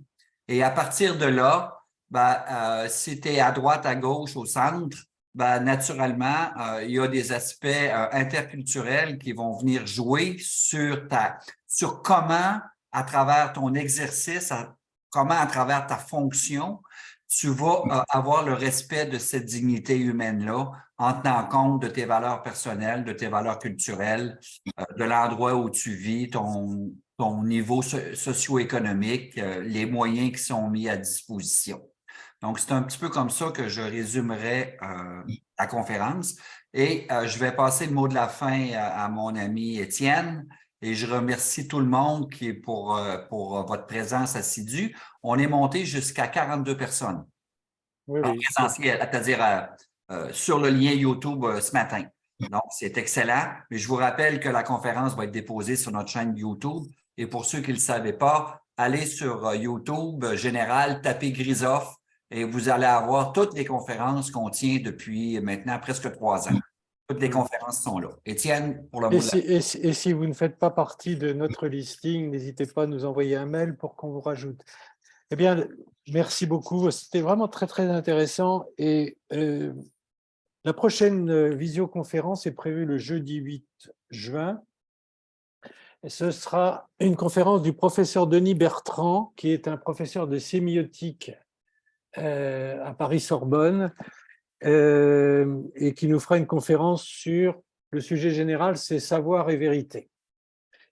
Et à partir de là, ben, si tu es à droite, à gauche, au centre, ben, naturellement, il y a des aspects interculturels qui vont venir jouer sur comment, à travers ton exercice, comment à travers ta fonction, tu vas avoir le respect de cette dignité humaine-là en tenant compte de tes valeurs personnelles, de tes valeurs culturelles, de l'endroit où tu vis, ton niveau socio-économique, les moyens qui sont mis à disposition. Donc, c'est un petit peu comme ça que je résumerai la conférence. Et je vais passer le mot de la fin à mon ami Étienne. Et je remercie tout le monde pour votre présence assidue. On est monté jusqu'à 42 personnes en présentiel, c'est-à-dire sur le lien YouTube ce matin. Donc, c'est excellent. Mais je vous rappelle que la conférence va être déposée sur notre chaîne YouTube. Et pour ceux qui ne le savaient pas, allez sur YouTube général, tapez Grisoff et vous allez avoir toutes les conférences qu'on tient depuis maintenant presque 3 ans. Toutes les conférences sont là. Étienne, pour le mot de la fin. Et si vous ne faites pas partie de notre listing, n'hésitez pas à nous envoyer un mail pour qu'on vous rajoute. Eh bien, merci beaucoup. C'était vraiment très, très intéressant. Et la prochaine visioconférence est prévue le jeudi 8 juin. Et ce sera une conférence du professeur Denis Bertrand, qui est un professeur de sémiotique à Paris-Sorbonne, et qui nous fera une conférence sur le sujet général, c'est savoir et vérité.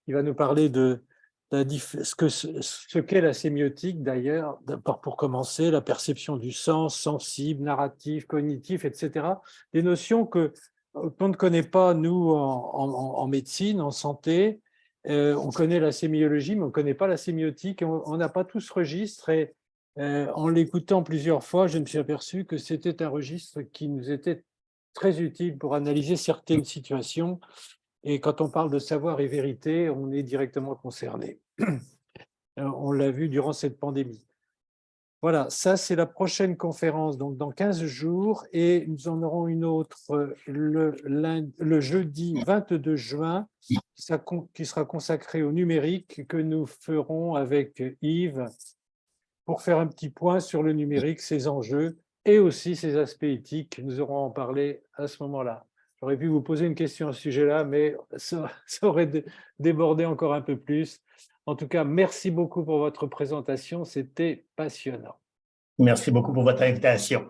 Il va nous parler de ce qu'est la sémiotique d'ailleurs, pour commencer, la perception du sens, sensible, narratif, cognitif, etc. Des notions qu'on ne connaît pas, nous, en médecine, en santé. On connaît la sémiologie, mais on ne connaît pas la sémiotique. On n'a pas tout ce registre. Et en l'écoutant plusieurs fois, je me suis aperçu que c'était un registre qui nous était très utile pour analyser certaines situations. Et quand on parle de savoir et vérité, on est directement concerné. On l'a vu durant cette pandémie. Voilà, ça c'est la prochaine conférence, donc dans 15 jours, et nous en aurons une autre le jeudi 22 juin, qui sera consacrée au numérique, que nous ferons avec Yves pour faire un petit point sur le numérique, ses enjeux et aussi ses aspects éthiques. Nous aurons à en parler à ce moment-là. J'aurais pu vous poser une question à ce sujet-là, mais ça aurait débordé encore un peu plus. En tout cas, merci beaucoup pour votre présentation, c'était passionnant. Merci beaucoup pour votre invitation.